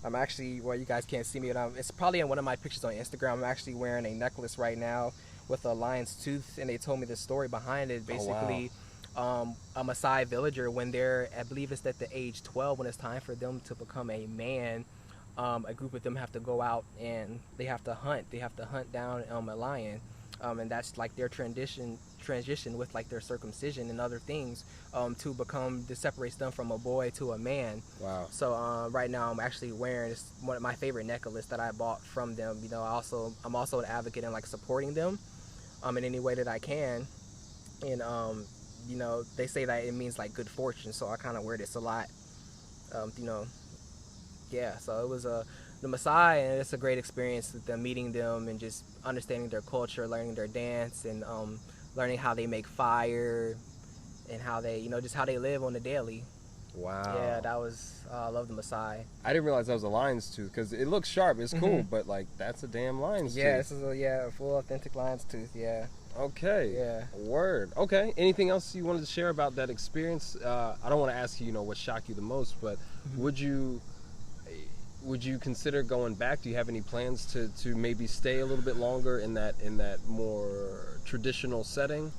I'm actually, well, you guys can't see me, but it's probably in one of my pictures on Instagram. I'm actually wearing a necklace right now with a lion's tooth, and they told me the story behind it. Basically, a Maasai villager, when they're, I believe it's at the age 12, when it's time for them to become a man, a group of them have to go out and they have to hunt. They have to hunt down a lion, and that's like their transition with like their circumcision and other things to separates them from a boy to a man. Wow. So right now I'm actually wearing one of my favorite necklace that I bought from them. I'm also an advocate in like supporting them in any way that I can, and they say that it means like good fortune, so I kind of wear this a lot. Yeah, so it was the Maasai, and it's a great experience with them, meeting them and just understanding their culture, learning their dance, and learning how they make fire and how they just how they live on the daily. Wow. Yeah, that was I love the Maasai. I didn't realize that was a lion's tooth, because it looks sharp. It's cool, but like that's a damn lion's tooth. Yeah, this is a full authentic lion's tooth. Yeah. Okay. Yeah. Word. Okay. Anything else you wanted to share about that experience? I don't want to ask you, what shocked you the most, but would you consider going back? Do you have any plans to maybe stay a little bit longer in that more traditional setting?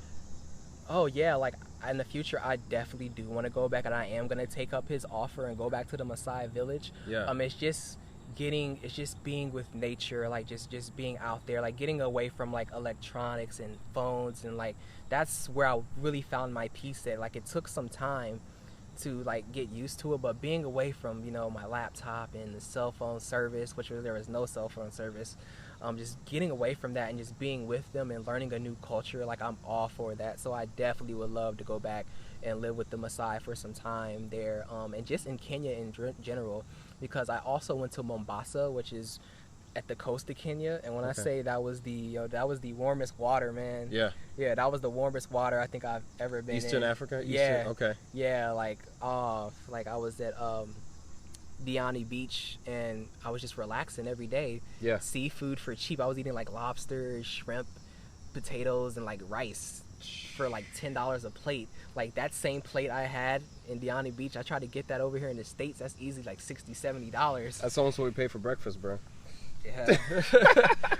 Oh yeah, like in the future, I definitely do want to go back, and I am gonna take up his offer and go back to the Maasai village. Yeah. It's just being with nature, like just being out there, like getting away from like electronics and phones, and like that's where I really found my peace at. Like it took some time to like get used to it, but being away from my laptop and the cell phone service, which there was no cell phone service, just getting away from that and just being with them and learning a new culture, like I'm all for that. So I definitely would love to go back and live with the Maasai for some time there, and just in Kenya in general, because I also went to Mombasa, which is at the coast of Kenya, and when I say that was the warmest water, man. Yeah. Yeah, that was the warmest water I think I've ever been Eastern in. Africa? Yeah. Okay. Yeah, like I was at Diani Beach, and I was just relaxing every day. Yeah. Seafood for cheap. I was eating like lobster, shrimp, potatoes, and like rice for like $10 a plate. Like that same plate I had in Diani Beach, I tried to get that over here in the States. That's easy, like $60-$70. That's almost what we pay for breakfast, bro. Yeah.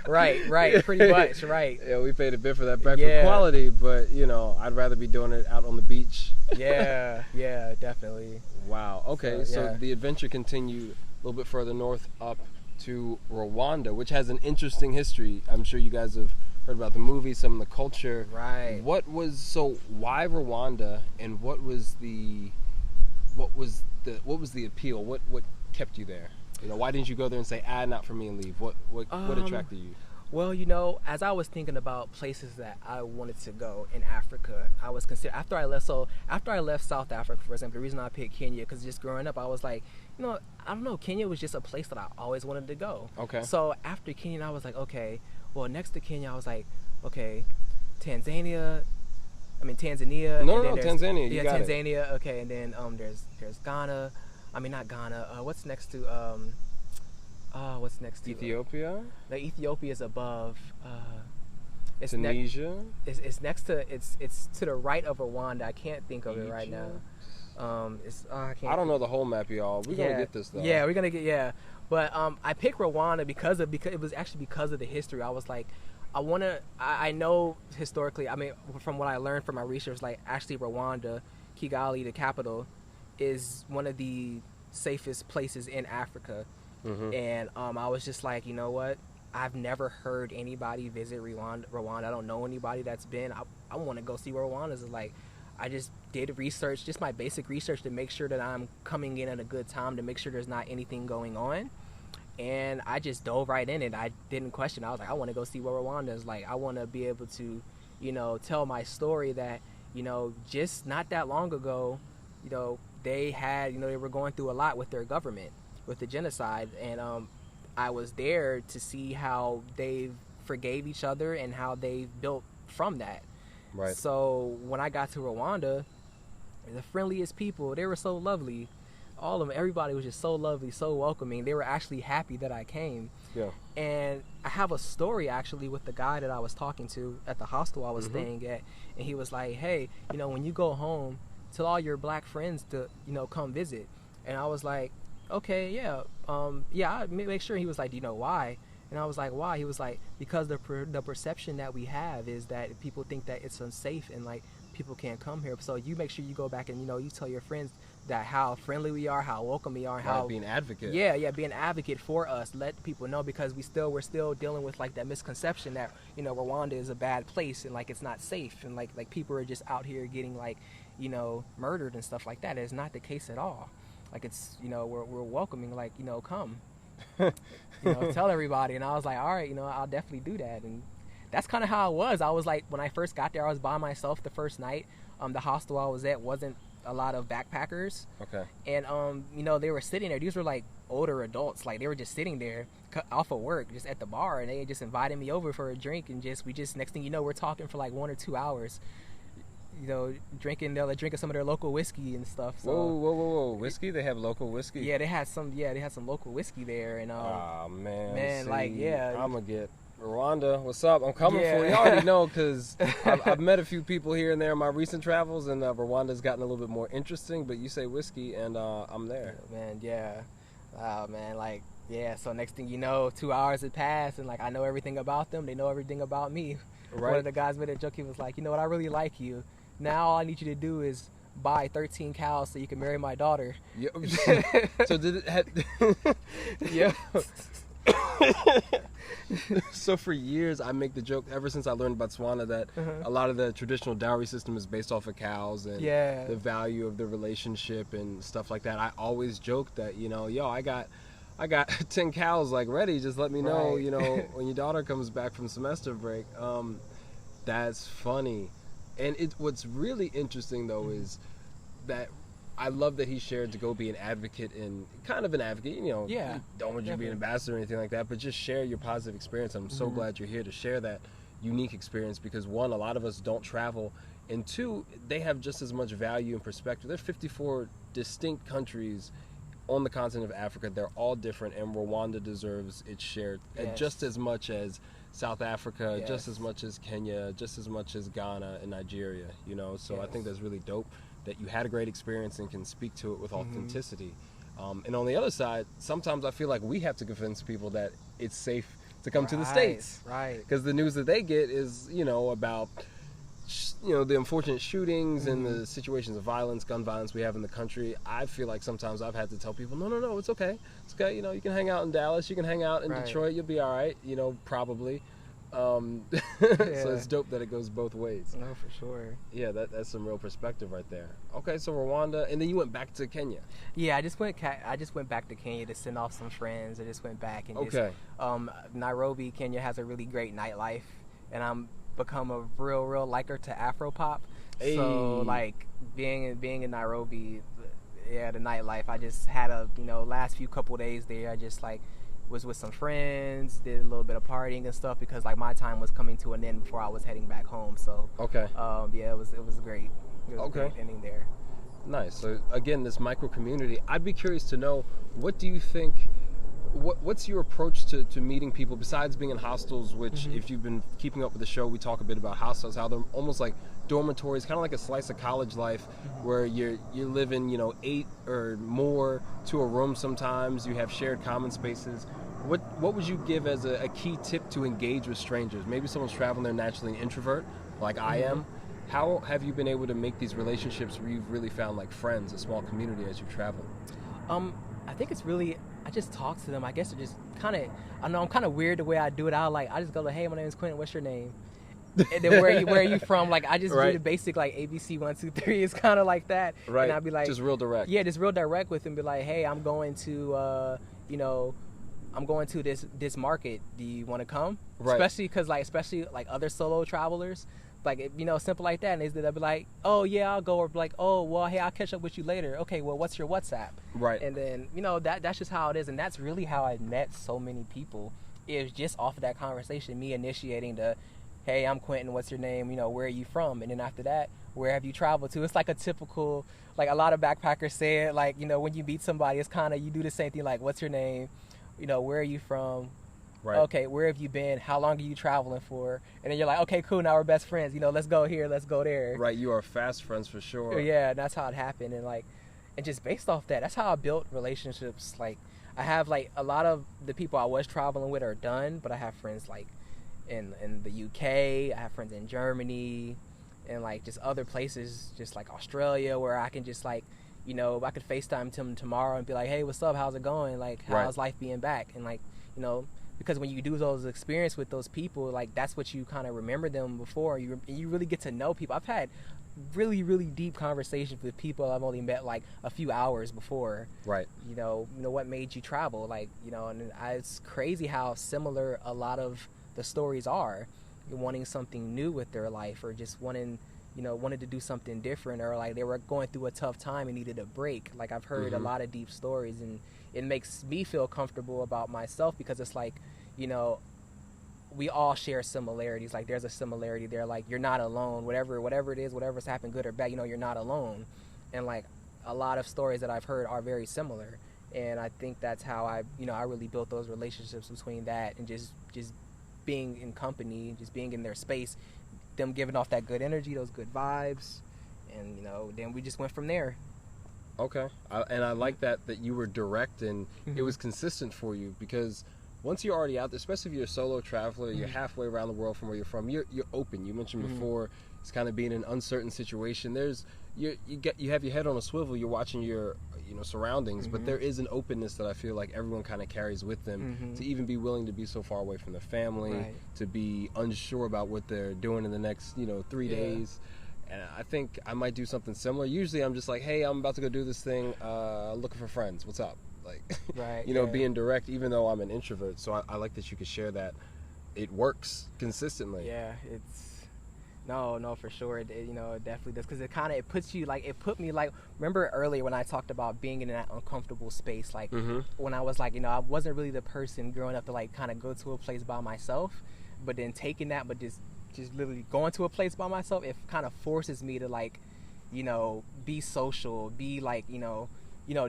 right, pretty much, right. Yeah, we paid a bit for that breakfast quality, but I'd rather be doing it out on the beach. Yeah, definitely. Wow. Okay, so the adventure continued a little bit further north up to Rwanda, which has an interesting history. I'm sure you guys have heard about the movie, some of the culture. Right. Why Rwanda, and what was the appeal? What kept you there? Why didn't you go there and say, not for me, and leave? What attracted you? Well, as I was thinking about places that I wanted to go in Africa, I was after I left South Africa, for example, the reason I picked Kenya, because just growing up, I was like, I don't know, Kenya was just a place that I always wanted to go. Okay. So after Kenya, I was like, okay, well, next to Kenya, I was like, okay, Tanzania. No, Tanzania. Yeah, Tanzania. Okay, and then there's Ghana. Not Ghana. What's next to Ethiopia? No, Ethiopia is above. It's Tunisia. It's next to. It's to the right of Rwanda. I can't think of it right now. I don't know the whole map, y'all. We're gonna get this though. Yeah, we're gonna get But I picked Rwanda because it was actually because of the history. I was like, I know historically. From what I learned from my research, like actually Rwanda, Kigali, the capital, is one of the safest places in Africa. Mm-hmm. And I was just like, you know what? I've never heard anybody visit Rwanda. I don't know anybody that's been. I want to go see where Rwanda is like. I just did research, just my basic research, to make sure that I'm coming in at a good time, to make sure there's not anything going on. And I just dove right in it. I didn't question. I was like, I want to go see where Rwanda is like. I want to be able to, tell my story that, just not that long ago, they had, they were going through a lot with their government, with the genocide. And I was there to see how they forgave each other and how they built from that. Right. So when I got to Rwanda, the friendliest people, they were so lovely. All of them, everybody was just so lovely, so welcoming. They were actually happy that I came. Yeah. And I have a story actually with the guy that I was talking to at the hostel I was staying at. And he was like, hey, when you go home, tell all your black friends to, come visit. And I was like, okay, yeah. I make sure. He was like, do you know why? And I was like, why? He was like, because the perception that we have is that people think that it's unsafe and like people can't come here. So you make sure you go back and you tell your friends that how friendly we are, how welcome we are, how be an advocate. Yeah, be an advocate for us. Let people know, because we're still dealing with like that misconception that Rwanda is a bad place and like it's not safe and like people are just out here getting like murdered and stuff like that. It's not the case at all. Like it's we're welcoming, like come. Tell everybody. And I was like, all right, I'll definitely do that. And that's kind of how it was. I was like, when I first got there, I was by myself the first night. The hostel I was at wasn't a lot of backpackers. Okay. And they were sitting there. These were like older adults. Like they were just sitting there off of work, just at the bar, and they just invited me over for a drink, and we next thing you know, we're talking for like 1 or 2 hours. Drinking some of their local whiskey and stuff. So, whoa! Whiskey? They have local whiskey? Yeah, they had some local whiskey there, and man, see, like, yeah, I'm gonna get Rwanda, what's up? I'm coming for you. You already know because I've met a few people here and there in my recent travels, and Rwanda's gotten a little bit more interesting. But you say whiskey, and I'm there. Man, yeah. Wow, man, like, yeah. So next thing you know, 2 hours had passed, and like I know everything about them. They know everything about me. Right. One of the guys made a joke. He was like, you know what? I really like you. Now all I need you to do is buy 13 cows so you can marry my daughter. Yeah. So did it? Yeah. So for years I make the joke ever since I learned Botswana that a lot of the traditional dowry system is based off of cows and the value of the relationship and stuff like that. I always joke that, you know, yo, I got 10 cows like ready, just let me know, you know, when your daughter comes back from semester break. That's funny. And what's really interesting though is that I love that he shared to go be an advocate and kind of an advocate, you know, don't want you to be an ambassador or anything like that, but just share your positive experience. I'm so glad you're here to share that unique experience because one, a lot of us don't travel, and two, they have just as much value and perspective. There's 54 distinct countries on the continent of Africa. They're all different, and Rwanda deserves its share just as much as South Africa, just as much as Kenya, just as much as Ghana and Nigeria, you know, so I think that's really dope that you had a great experience and can speak to it with authenticity. And on the other side, sometimes I feel like we have to convince people that it's safe to come to the States. Right. Because the news that they get is, you know, about, you know, the unfortunate shootings and the situations of violence, gun violence we have in the country. I feel like sometimes I've had to tell people, no, it's okay. It's okay. You know, you can hang out in Dallas. You can hang out in Detroit. You'll be all right, you know, probably. So it's dope that it goes both ways. No, for sure. Yeah, that's some real perspective right there. Okay, so Rwanda, and then you went back to Kenya. Yeah, I just went back to Kenya to send off some friends. I just went back and Nairobi, Kenya has a really great nightlife, and I'm become a real liker to Afropop. Hey. So like being in Nairobi, the nightlife. I just had last few couple days there. I just like was with some friends, did a little bit of partying and stuff because like my time was coming to an end before I was heading back home. So it was great. It was a great ending there. Nice. So again, this micro community. I'd be curious to know, what do you think? What's your approach to meeting people besides being in hostels? Which, if you've been keeping up with the show, we talk a bit about hostels, how they're almost like dormitories, kind of like a slice of college life, where you're living 8 or more to a room. Sometimes you have shared common spaces. What would you give as a key tip to engage with strangers? Maybe someone's traveling, they're naturally an introvert, like I am. How have you been able to make these relationships where you've really found like friends, a small community as you've traveled? I think it's really, I just talk to them. I guess it just kind of, I know I'm kind of weird the way I do it. I just go like, hey, my name is Quentin. What's your name? And then where are you from? Like I just do the basic like ABC 1 2 3. It's kind of like that. Right. And I'd be like, just real direct. Yeah, just real direct with them. Be like, hey, I'm going to I'm going to this market. Do you want to come? Right. Especially like other solo travelers. Like, simple like that. And they'll be like, oh, yeah, I'll go. Or be like, oh, well, hey, I'll catch up with you later. Okay, well, what's your WhatsApp? Right. And then, that's just how it is. And that's really how I met so many people. It was just off of that conversation, me initiating the, hey, I'm Quentin, what's your name? Where are you from? And then after that, where have you traveled to? It's like a typical, like a lot of backpackers say it, like, when you meet somebody, it's kind of, you do the same thing, like, what's your name? Where are you from? Right. Okay, where have you been? How long are you traveling for? And then you're like, okay, cool, now we're best friends. Let's go here, let's go there. Right, you are fast friends for sure. Yeah, that's how it happened. And just based off that, that's how I built relationships. Like, I have, like, a lot of the people I was traveling with are done, but I have friends, like, in the UK, I have friends in Germany, and, like, just other places, just, like, Australia, where I can just, like, I could FaceTime them tomorrow and be like, hey, what's up, how's it going? Like, how's life being back? And, like, because when you do those experience with those people, like, that's what you kind of remember them before. You really get to know people. I've had really, really deep conversations with people I've only met, like, a few hours before. Right. What made you travel? Like, and it's crazy how similar a lot of the stories are. You're wanting something new with their life, or just wanted to do something different, or like they were going through a tough time and needed a break. Like, I've heard a lot of deep stories, and it makes me feel comfortable about myself because it's like, we all share similarities. Like, there's a similarity there. Like, you're not alone. Whatever it is, whatever's happened, good or bad, you're not alone. And like, a lot of stories that I've heard are very similar. And I think that's how I really built those relationships between that and just being in company, just being in their space, them giving off that good energy, those good vibes, and then we just went from there. Okay, and I like that you were direct and it was consistent for you, because once you're already out there, especially if you're a solo traveler, you're halfway around the world from where you're from. You're open. You mentioned before, it's kind of being in an uncertain situation. You have your head on a swivel. You're watching your surroundings, but there is an openness that I feel like everyone kind of carries with them to even be willing to be so far away from their family, to be unsure about what they're doing in the next 3 days. And I think I might do something similar. Usually I'm just like, hey, I'm about to go do this thing, looking for friends. What's up? Like, being direct, even though I'm an introvert. So I like that you could share that. It works consistently. Yeah, no, for sure. It definitely does, because it puts you put me remember earlier when I talked about being in that uncomfortable space, when I was I wasn't really the person growing up to kind of go to a place by myself, but then taking that, but just literally going to a place by myself, it kind of forces me to be social, be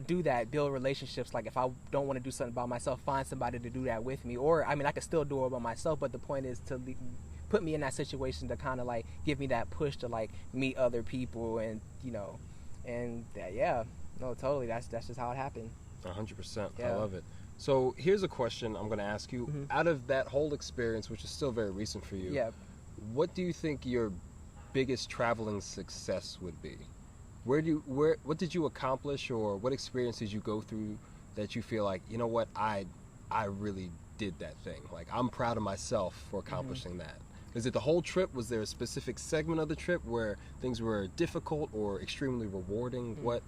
do that, build relationships. If I don't want to do something by myself, find somebody to do that with me. Or I could still do it by myself, but the point is to put me in that situation to kind of give me that push to meet other people, and totally, that's just how it happened. 100%. I love it. So here's a question I'm going to ask you. Out of that whole experience, which is still very recent for you, what do you think your biggest traveling success would be? What did you accomplish, or what experience did you go through that you feel like, I really did that thing? I'm proud of myself for accomplishing that. Is it the whole trip? Was there a specific segment of the trip where things were difficult or extremely rewarding? What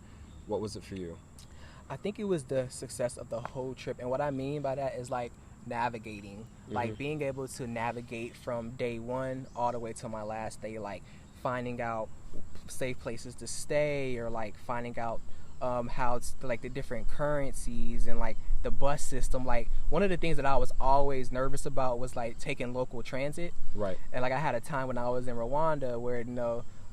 was it for you? I think it was the success of the whole trip. And what I mean by that is navigating, being able to navigate from day one all the way to my last day, finding out safe places to stay, or finding out how it's the different currencies and the bus system. One of the things that I was always nervous about was taking local transit. Right. And I had a time when I was in Rwanda where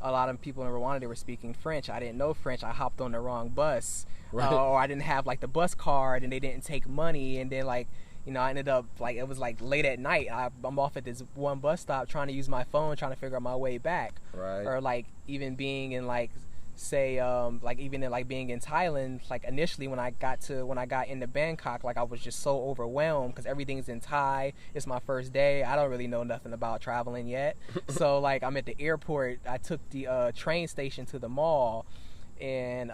a lot of people in Rwanda, they were speaking French. I didn't know French. I hopped on the wrong bus, or I didn't have the bus card, and they didn't take money. And then I ended up it was late at night. I'm off at this one bus stop trying to use my phone, trying to figure out my way back. Right. Or even being in even in being in Thailand, initially when I got into Bangkok, I was just so overwhelmed because everything's in Thai. It's my first day. I don't really know nothing about traveling yet. So I'm at the airport. I took the train station to the mall, and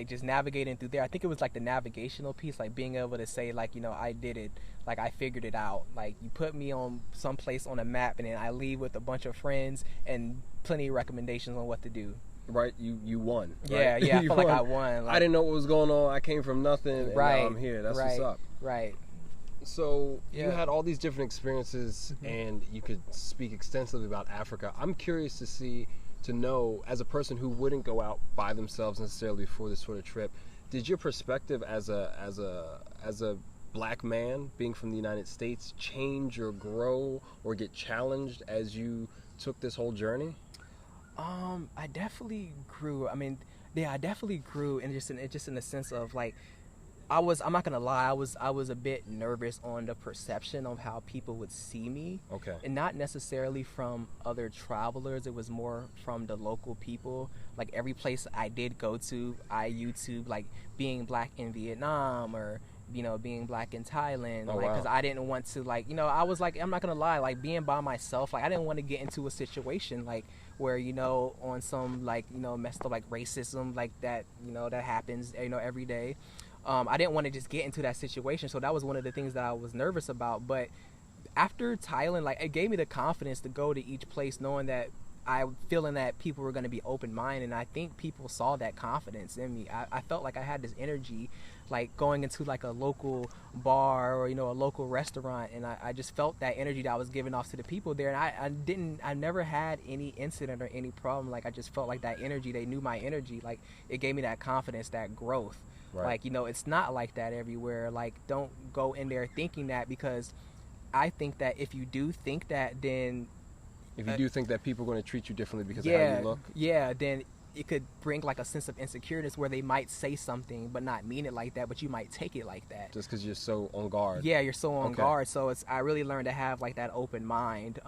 just navigating through there. I think it was the navigational piece, being able to say I did it, I figured it out. You put me on some place on a map, and then I leave with a bunch of friends and plenty of recommendations on what to do. Right, you won. Right? Yeah, I felt I won. I didn't know what was going on. I came from nothing, and now I'm here. That's what's up. Right. So you had all these different experiences, and you could speak extensively about Africa. I'm curious to know, as a person who wouldn't go out by themselves necessarily for this sort of trip, did your perspective as a black man being from the United States change or grow or get challenged as you took this whole journey? I definitely grew. I definitely grew, and just in the sense of I'm not gonna lie, I was a bit nervous on the perception of how people would see me. Okay. And not necessarily from other travelers. It was more from the local people. Every place I did go to, I YouTube being black in Vietnam, or being black in Thailand, because I didn't want to I was I'm not gonna lie, being by myself, I didn't want to get into a situation where on some messed up racism that that happens every day. I didn't want to just get into that situation, so that was one of the things that I was nervous about. But after Thailand, it gave me the confidence to go to each place, knowing that feeling that people were going to be open-minded, and I think people saw that confidence in me. I felt I had this energy, going into a local bar or a local restaurant, and I just felt that energy that I was giving off to the people there, and I never had any incident or any problem. I just felt that energy, they knew my energy, it gave me that confidence, that growth. Right. It's not like that everywhere. Don't go in there thinking that, because I think that if you do think that, then if you do think that people are going to treat you differently because of how you look, then it could bring like a sense of insecurities where they might say something but not mean it like that, but you might take it like that. Just because you're so on guard. Yeah, you're so on guard. So I really learned to have like that open mind,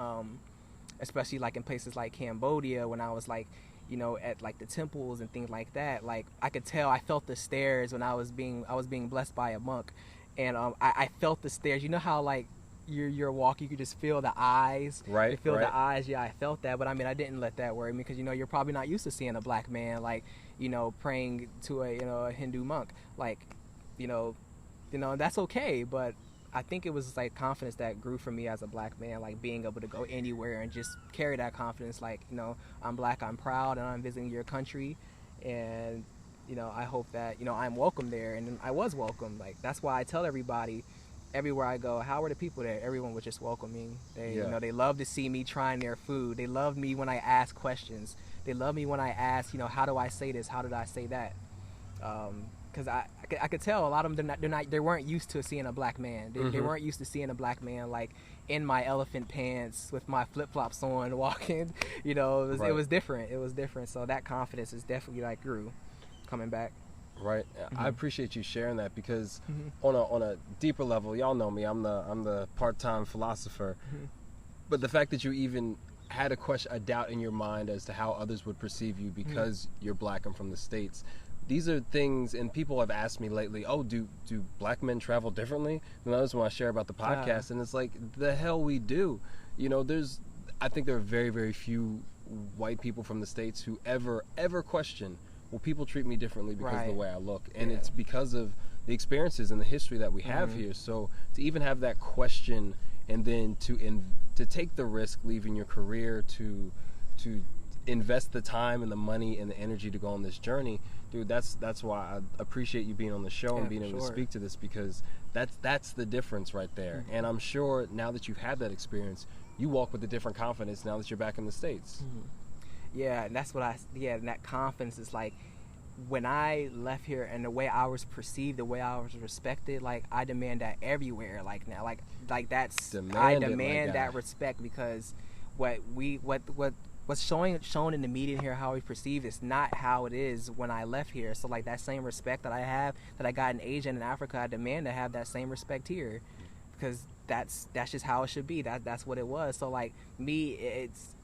especially like in places like Cambodia when I was like, you know, at like the temples and things like that. Like I could tell, I felt the stares when I was being blessed by a monk, and I felt the stares. You know how like you're walking, you could just feel the eyes. Right. You feel the eyes. Yeah, I felt that. But I mean, I didn't let that worry me because, you know, you're probably not used to seeing a black man like, you know, praying to a Hindu monk. Like, you know, that's okay. But I think it was like confidence that grew for me as a black man, like being able to go anywhere and just carry that confidence. Like, you know, I'm black, I'm proud, and I'm visiting your country, and you know, I hope that, you know, I'm welcome there. And I was welcome. Like that's why I tell everybody, everywhere I go, how were the people there? Everyone was just welcoming. They, you know, they love to see me trying their food. They love me when I ask questions. They love me when I ask, you know, how do I say this? How did I say that? Because I could tell a lot of them they weren't used to seeing a black man. They weren't used to seeing a black man like in my elephant pants with my flip flops on walking. You know, it was different. It was different. So that confidence is definitely like grew coming back. Right. I appreciate you sharing that because on a deeper level, y'all know me. I'm the part-time philosopher. But the fact that you even had a doubt in your mind as to how others would perceive you because you're black and from the States. These are things, and people have asked me lately, oh, do black men travel differently than others when I share about the podcast? And it's like, the hell we do. You know, I think there are very, very few white people from the States who ever question, well, people treat me differently because of the way I look. And it's because of the experiences and the history that we have here. So to even have that question and then to take the risk leaving your career to invest the time and the money and the energy to go on this journey, dude, that's why I appreciate you being on the show and being able to speak to this, because that's the difference right there. And I'm sure now that you've had that experience, you walk with a different confidence now that you're back in the States. Yeah, and that's what and that confidence is like, when I left here and the way I was perceived, the way I was respected, like I demand that everywhere. Like now, like that's I demand that respect, because what's shown in the media here, how we perceive, is not how it is when I left here. So like that same respect that I have, that I got in Asia and in Africa, I demand to have that same respect here, because that's just how it should be. That's what it was. So like me, it's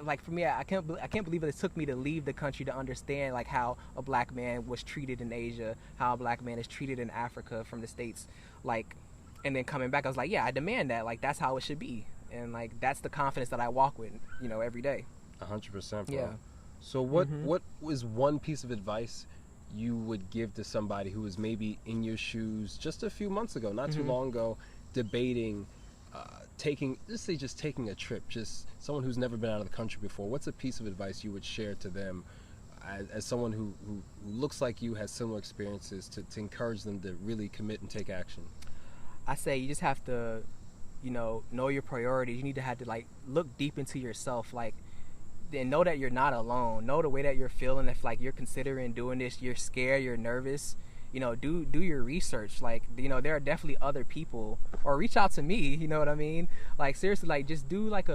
like for me, I can't believe it took me to leave the country to understand like how a black man was treated in Asia, how a black man is treated in Africa from the States, like, and then coming back, I was like, yeah, I demand that. Like that's how it should be, and like that's the confidence that I walk with, you know, every day. 100%, bro. Yeah. So what was one piece of advice you would give to somebody who was maybe in your shoes just a few months ago, not too long ago, debating taking a trip, just someone who's never been out of the country before? What's a piece of advice you would share to them as someone who looks like you, has similar experiences, to encourage them to really commit and take action? I say you just have to, you know your priorities. You need to have to like look deep into yourself, like, and know that you're not alone. Know the way that you're feeling. If like you're considering doing this, you're scared, you're nervous, you know, do your research. Like, you know, there are definitely other people, or reach out to me, you know what I mean? Like seriously, like just do like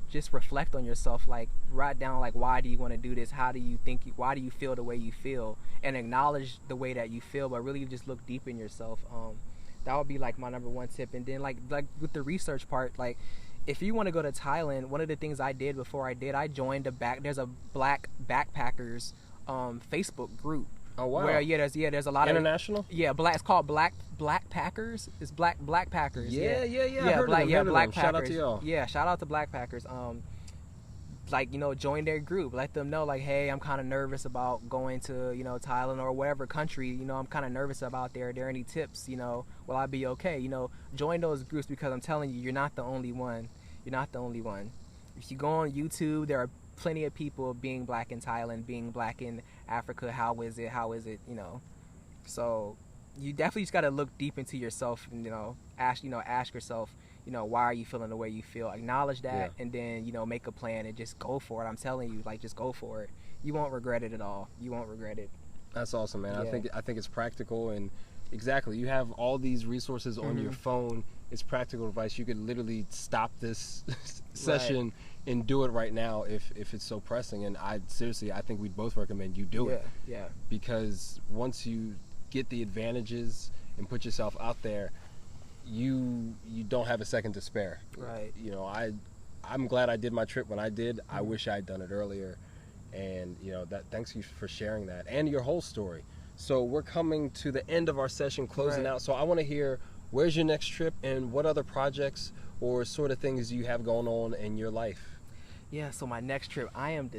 just reflect on yourself, like write down like, why do you want to do this? How do you think, why do you feel the way you feel? And acknowledge the way that you feel, but really just look deep in yourself. That would be like my number one tip. And then like with the research part, like if you want to go to Thailand, one of the things I did before I joined there's a black backpackers Facebook group. Oh wow! Where there's a lot international. It's called Black Packers. It's Black Packers. Yeah. Black Packers. Shout out to y'all. Yeah, shout out to Black Packers. Like, you know, join their group. Let them know like, hey, I'm kind of nervous about going to, you know, Thailand or whatever country. You know, I'm kind of nervous about there. Are there any tips? You know, will I be okay? You know, join those groups, because I'm telling you, you're not the only one. You're not the only one. If you go on YouTube, there are plenty of people being black in Thailand, being black in Africa. How is it, you know? So you definitely just got to look deep into yourself and, ask yourself, why are you feeling the way you feel? Acknowledge that, and then, make a plan and just go for it. I'm telling you, like, just go for it. You won't regret it at all. You won't regret it. That's awesome, man. Yeah. I think it's practical, and exactly, you have all these resources on your phone. it's practical advice. You could literally stop this session and do it right now if it's so pressing. And I think we'd both recommend you do it. Yeah. Because once you get the advantages and put yourself out there, you don't have a second to spare. Right. You know, I'm glad I did my trip when I did. I wish I had done it earlier. And, you know, thanks you for sharing that and your whole story. So we're coming to the end of our session, closing out. So I want to hear, where's your next trip and what other projects or sort of things you have going on in your life? Yeah, so my next trip, I am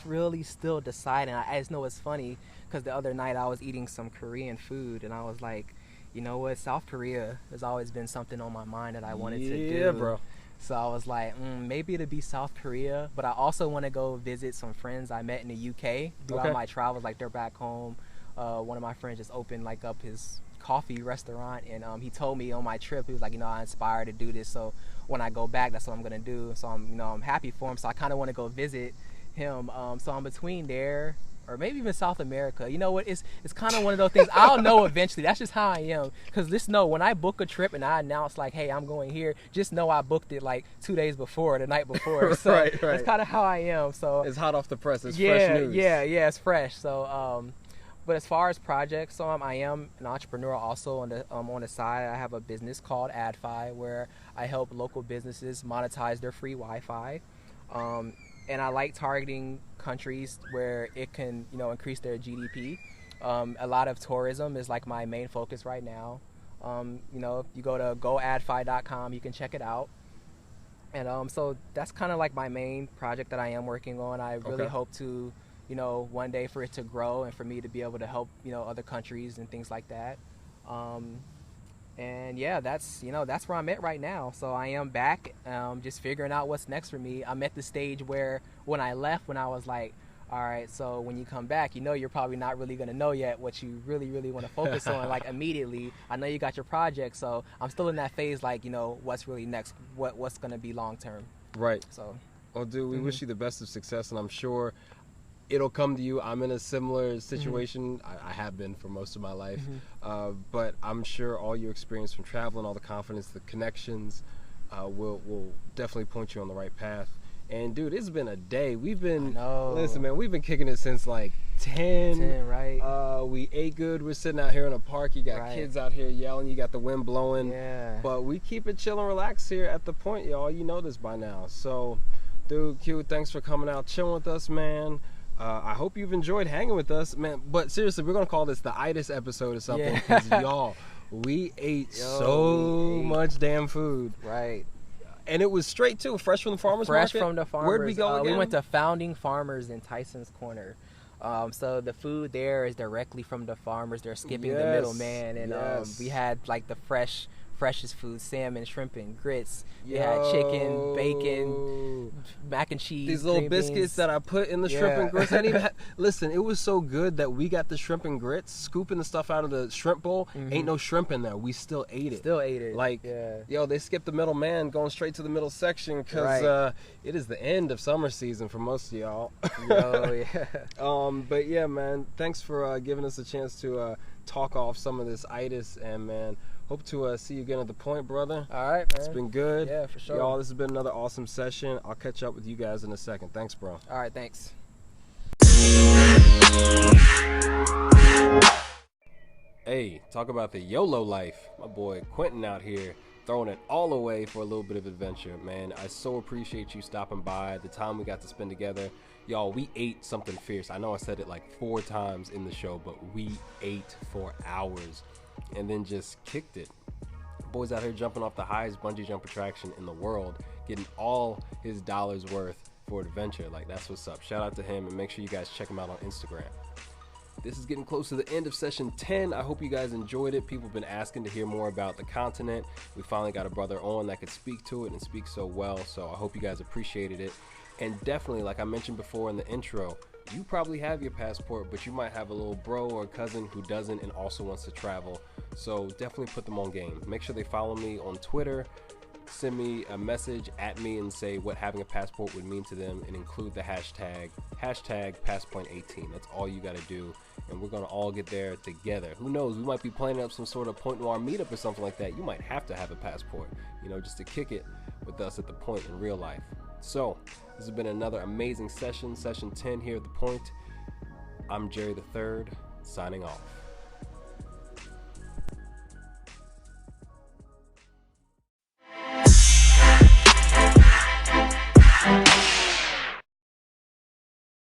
really still deciding. I just know it's funny because the other night I was eating some Korean food and I was like, you know what, South Korea has always been something on my mind that I wanted to do. Yeah, bro. So I was like, maybe it'll be South Korea, but I also want to go visit some friends I met in the UK throughout my travels. Like, they're back home. One of my friends just opened up his coffee restaurant, and he told me on my trip, he was like, I'm inspired to do this, so when I go back, that's what I'm gonna do. So I'm happy for him. So I kind of want to go visit him. So I'm between there, or maybe even South America. You know what? It's kind of one of those things. I'll know eventually. That's just how I am. Because just know, when I book a trip and I announce like, hey, I'm going here, just know I booked it like 2 days before, the night before. So right. That's kind of how I am. So it's hot off the press. It's fresh news. Yeah, it's fresh. So but as far as projects, I am an entrepreneur also on the side. I have a business called AdFi where I help local businesses monetize their free Wi-Fi. And I like targeting countries where it can, increase their GDP. A lot of tourism is like my main focus right now. If you go to goadfi.com, you can check it out. And so that's kind of like my main project that I am working on. I really hope to, one day for it to grow and for me to be able to help, other countries and things like that. And yeah, that's where I'm at right now. So I am back, just figuring out what's next for me. I'm at the stage where when I left, when I was like, all right, so when you come back, you're probably not really going to know yet what you really, really want to focus on, like, immediately. I know you got your project, so I'm still in that phase, like, what's really next, what's going to be long term. Right. So, well, dude, we wish you the best of success, and I'm sure it'll come to you. I'm in a similar situation. I have been for most of my life. But I'm sure all your experience from traveling, all the confidence, the connections, will definitely point you on the right path. And dude, it's been a day. Listen, man, we've been kicking it since like 10, right? We ate good. We're sitting out here in a park. You got kids out here yelling. You got the wind blowing. Yeah. But we keep it chill and relaxed here at the point, y'all. You know this by now. So, dude, Q, thanks for coming out, chilling with us, man. I hope you've enjoyed hanging with us, man. But seriously, we're going to call this the Itis episode or something. Because, y'all, we ate so much damn food. Right. And it was straight, too. Fresh from the farmer's market? Fresh from the farmers. Where'd we go again? We went to Founding Farmers in Tyson's Corner. So the food there is directly from the farmers. They're skipping the middleman. And we had, like, the freshest food: salmon, shrimp, and grits. We had chicken, bacon, mac and cheese. These little biscuits that I put in the shrimp and grits. I didn't even listen, it was so good that we got the shrimp and grits, scooping the stuff out of the shrimp bowl. Ain't no shrimp in there. We still ate it. Like, yo, they skipped the middle man, going straight to the middle section because it is the end of summer season for most of y'all. But yeah, man, thanks for giving us a chance to talk off some of this itis, and man, hope to see you again at the point, brother. All right, man. It's been good. Yeah, for sure. Y'all, this has been another awesome session. I'll catch up with you guys in a second. Thanks, bro. All right, thanks. Hey, talk about the YOLO life. My boy Quentin out here throwing it all away for a little bit of adventure, man. I so appreciate you stopping by, the time we got to spend together. Y'all, we ate something fierce. I know I said it like 4 times in the show, but we ate for hours and then just kicked it. Boy's out here jumping off the highest bungee jump attraction in the world, getting all his dollars worth for adventure. Like, that's what's up. Shout out to him, and make sure you guys check him out on Instagram. This is getting close to the end of session 10. I hope you guys enjoyed it. People have been asking to hear more about the continent. We finally got a brother on that could speak to it and speak so well, so I hope you guys appreciated it. And definitely, like I mentioned before in the intro, you probably have your passport, but you might have a little bro or cousin who doesn't and also wants to travel. So definitely put them on game. Make sure they follow me on Twitter, send me a message at me and say what having a passport would mean to them, and include the hashtag #PasspOint18. That's all you got to do, and we're gonna all get there together. Who knows? We might be planning up some sort of Point Noir meetup or something like that. You might have to have a passport, just to kick it with us at the Point in real life. So this has been another amazing session 10 here at the Point. I'm Jerry the Third, signing off.